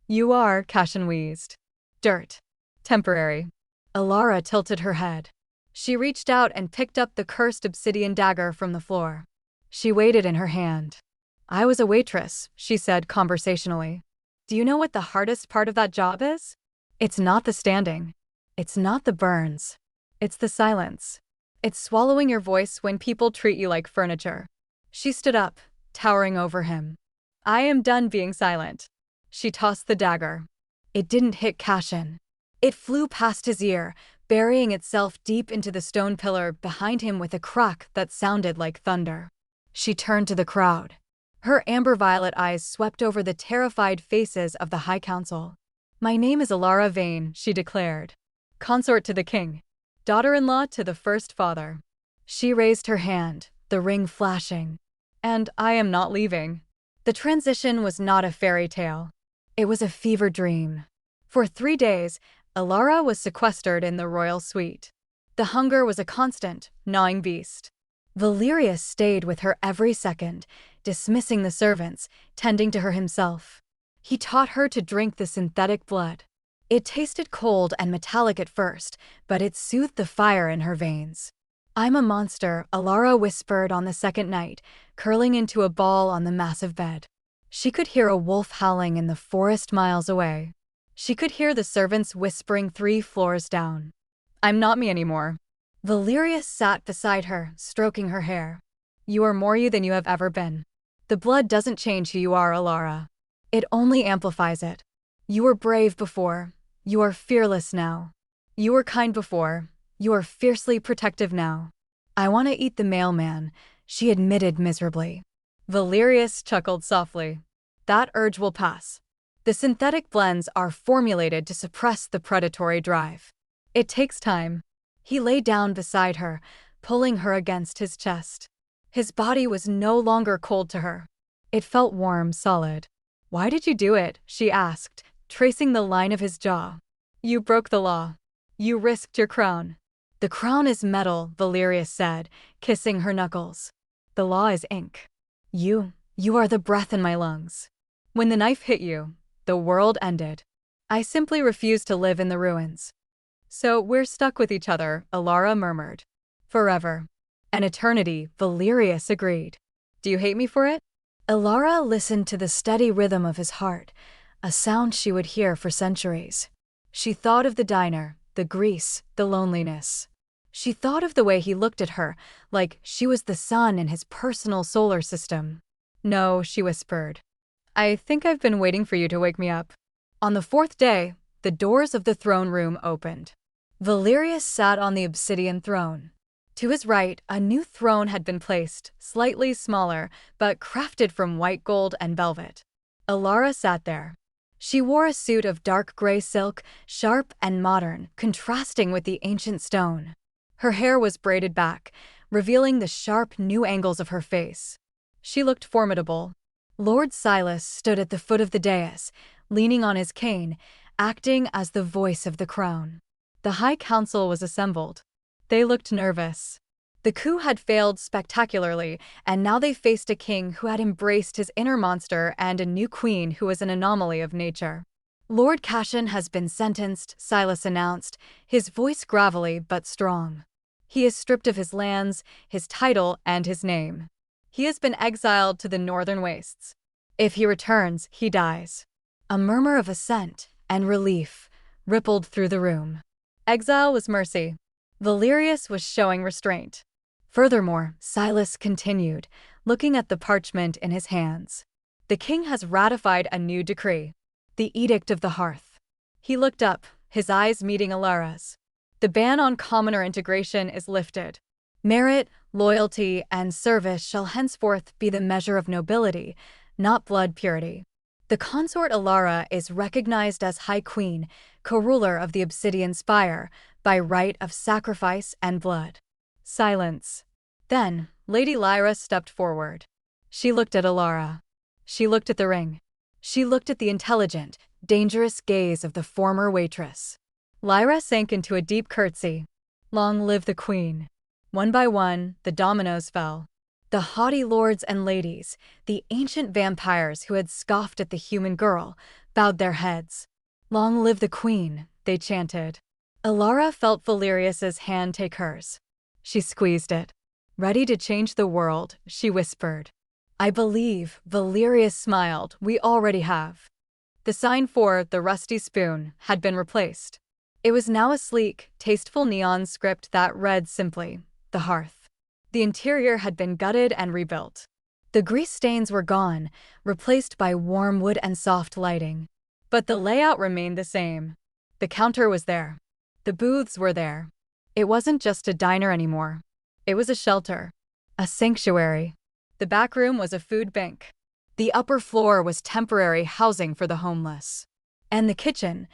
You are, Cassian wheezed. Dirt. Temporary. Alara tilted her head. She reached out and picked up the cursed obsidian dagger from the floor. She weighed it in her hand. I was a waitress, she said conversationally. Do you know what the hardest part of that job is? It's not the standing. It's not the burns. It's the silence. It's swallowing your voice when people treat you like furniture. She stood up, towering over him. I am done being silent. She tossed the dagger. It didn't hit Cassian. It flew past his ear, burying itself deep into the stone pillar behind him with a crack that sounded like thunder. She turned to the crowd. Her amber-violet eyes swept over the terrified faces of the High Council. My name is Alara Vane, she declared. Consort to the king. Daughter-in-law to the first father. She raised her hand, the ring flashing. And I am not leaving. The transition was not a fairy tale. It was a fever dream. For 3 days, Alara was sequestered in the royal suite. The hunger was a constant, gnawing beast. Valerius stayed with her every second, dismissing the servants, tending to her himself. He taught her to drink the synthetic blood. It tasted cold and metallic at first, but it soothed the fire in her veins. I'm a monster, Alara whispered on the second night, curling into a ball on the massive bed. She could hear a wolf howling in the forest miles away. She could hear the servants whispering 3 floors down. I'm not me anymore. Valerius sat beside her, stroking her hair. You are more you than you have ever been. The blood doesn't change who you are, Alara. It only amplifies it. You were brave before. You are fearless now. You were kind before. You are fiercely protective now. I want to eat the mailman, she admitted miserably. Valerius chuckled softly. That urge will pass. The synthetic blends are formulated to suppress the predatory drive. It takes time. He lay down beside her, pulling her against his chest. His body was no longer cold to her. It felt warm, solid. Why did you do it? She asked, tracing the line of his jaw. You broke the law. You risked your crown. The crown is metal, Valerius said, kissing her knuckles. The law is ink. You are the breath in my lungs. When the knife hit you, the world ended. I simply refused to live in the ruins. So we're stuck with each other, Alara murmured. Forever. An eternity, Valerius agreed. Do you hate me for it? Alara listened to the steady rhythm of his heart, a sound she would hear for centuries. She thought of the diner, the grease, the loneliness. She thought of the way he looked at her, like she was the sun in his personal solar system. No, she whispered. I think I've been waiting for you to wake me up. On the 4th day, the doors of the throne room opened. Valerius sat on the obsidian throne. To his right, a new throne had been placed, slightly smaller, but crafted from white gold and velvet. Alara sat there. She wore a suit of dark gray silk, sharp and modern, contrasting with the ancient stone. Her hair was braided back, revealing the sharp new angles of her face. She looked formidable. Lord Silas stood at the foot of the dais, leaning on his cane, acting as the voice of the crown. The High Council was assembled. They looked nervous. The coup had failed spectacularly, and now they faced a king who had embraced his inner monster and a new queen who was an anomaly of nature. Lord Cashin has been sentenced, Silas announced, his voice gravelly but strong. He is stripped of his lands, his title, and his name. He has been exiled to the northern wastes. If he returns, he dies. A murmur of assent and relief rippled through the room. Exile was mercy. Valerius was showing restraint. Furthermore, Silas continued, looking at the parchment in his hands. The king has ratified a new decree, the Edict of the Hearth. He looked up, his eyes meeting Alara's. The ban on commoner integration is lifted. Merit, loyalty, and service shall henceforth be the measure of nobility, not blood purity. The consort Alara is recognized as High Queen, co-ruler of the Obsidian Spire, by right of sacrifice and blood. Silence. Then, Lady Lyra stepped forward. She looked at Alara. She looked at the ring. She looked at the intelligent, dangerous gaze of the former waitress. Lyra sank into a deep curtsy. Long live the queen. One by one, the dominoes fell. The haughty lords and ladies, the ancient vampires who had scoffed at the human girl, bowed their heads. Long live the queen, they chanted. Alara felt Valerius's hand take hers. She squeezed it. Ready to change the world, she whispered. I believe, Valerius smiled, we already have. The sign for the rusty spoon had been replaced. It was now a sleek, tasteful neon script that read simply, the hearth. The interior had been gutted and rebuilt. The grease stains were gone, replaced by warm wood and soft lighting. But the layout remained the same. The counter was there. The booths were there. It wasn't just a diner anymore. It was a shelter. A sanctuary. The back room was a food bank. The upper floor was temporary housing for the homeless. And the kitchen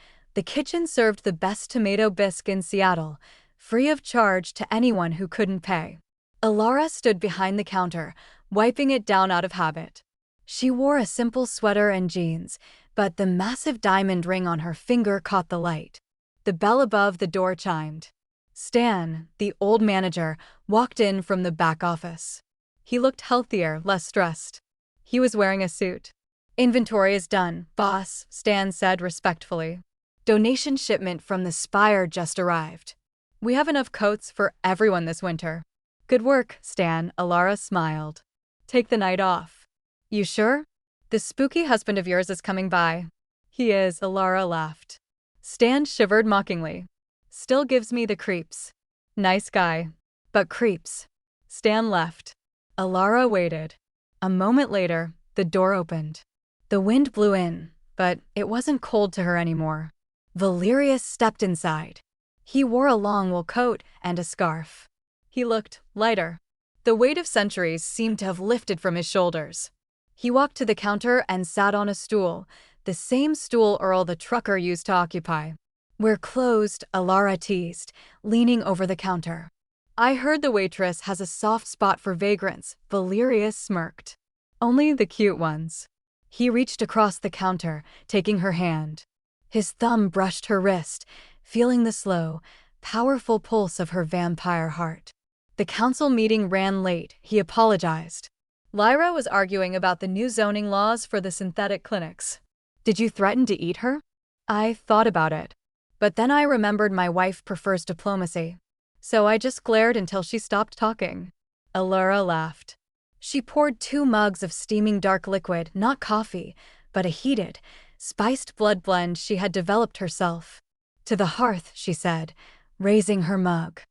served the best tomato bisque in Seattle, free of charge to anyone who couldn't pay. Alara stood behind the counter, wiping it down out of habit. She wore a simple sweater and jeans, but the massive diamond ring on her finger caught the light. The bell above the door chimed. Stan, the old manager, walked in from the back office. He looked healthier, less stressed. He was wearing a suit. Inventory is done, boss, Stan said respectfully. Donation shipment from the Spire just arrived. We have enough coats for everyone this winter. Good work, Stan, Alara smiled. Take the night off. You sure? The spooky husband of yours is coming by. He is, Alara laughed. Stan shivered mockingly. Still gives me the creeps. Nice guy. But creeps. Stan left. Alara waited. A moment later, the door opened. The wind blew in, but it wasn't cold to her anymore. Valerius stepped inside. He wore a long wool coat and a scarf. He looked lighter. The weight of centuries seemed to have lifted from his shoulders. He walked to the counter and sat on a stool, the same stool Earl the trucker used to occupy. We're closed, Alara teased, leaning over the counter. I heard the waitress has a soft spot for vagrants, Valerius smirked. Only the cute ones. He reached across the counter, taking her hand. His thumb brushed her wrist, feeling the slow, powerful pulse of her vampire heart. The council meeting ran late, he apologized. Lyra was arguing about the new zoning laws for the synthetic clinics. Did you threaten to eat her? I thought about it. But then I remembered my wife prefers diplomacy. So I just glared until she stopped talking. Alara laughed. She poured 2 mugs of steaming dark liquid, not coffee, but a heated, spiced blood blend she had developed herself. To the hearth, she said, raising her mug.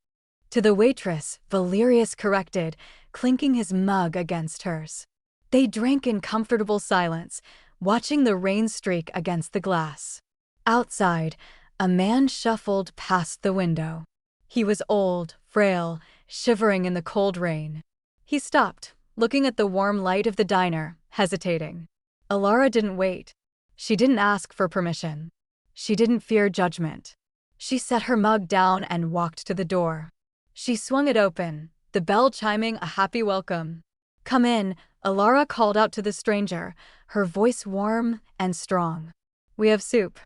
To the waitress, Valerius corrected, clinking his mug against hers. They drank in comfortable silence, watching the rain streak against the glass. Outside, a man shuffled past the window. He was old, frail, shivering in the cold rain. He stopped, looking at the warm light of the diner, hesitating. Alara didn't wait. She didn't ask for permission. She didn't fear judgment. She set her mug down and walked to the door. She swung it open, the bell chiming a happy welcome. Come in, Alara called out to the stranger, her voice warm and strong. We have soup.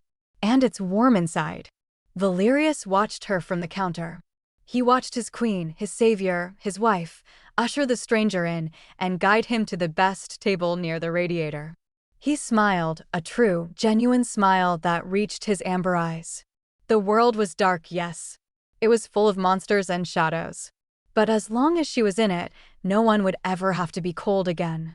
And it's warm inside. Valerius watched her from the counter. He watched his queen, his savior, his wife, usher the stranger in and guide him to the best table near the radiator. He smiled, a true, genuine smile that reached his amber eyes. The world was dark, yes. It was full of monsters and shadows. But as long as she was in it, no one would ever have to be cold again.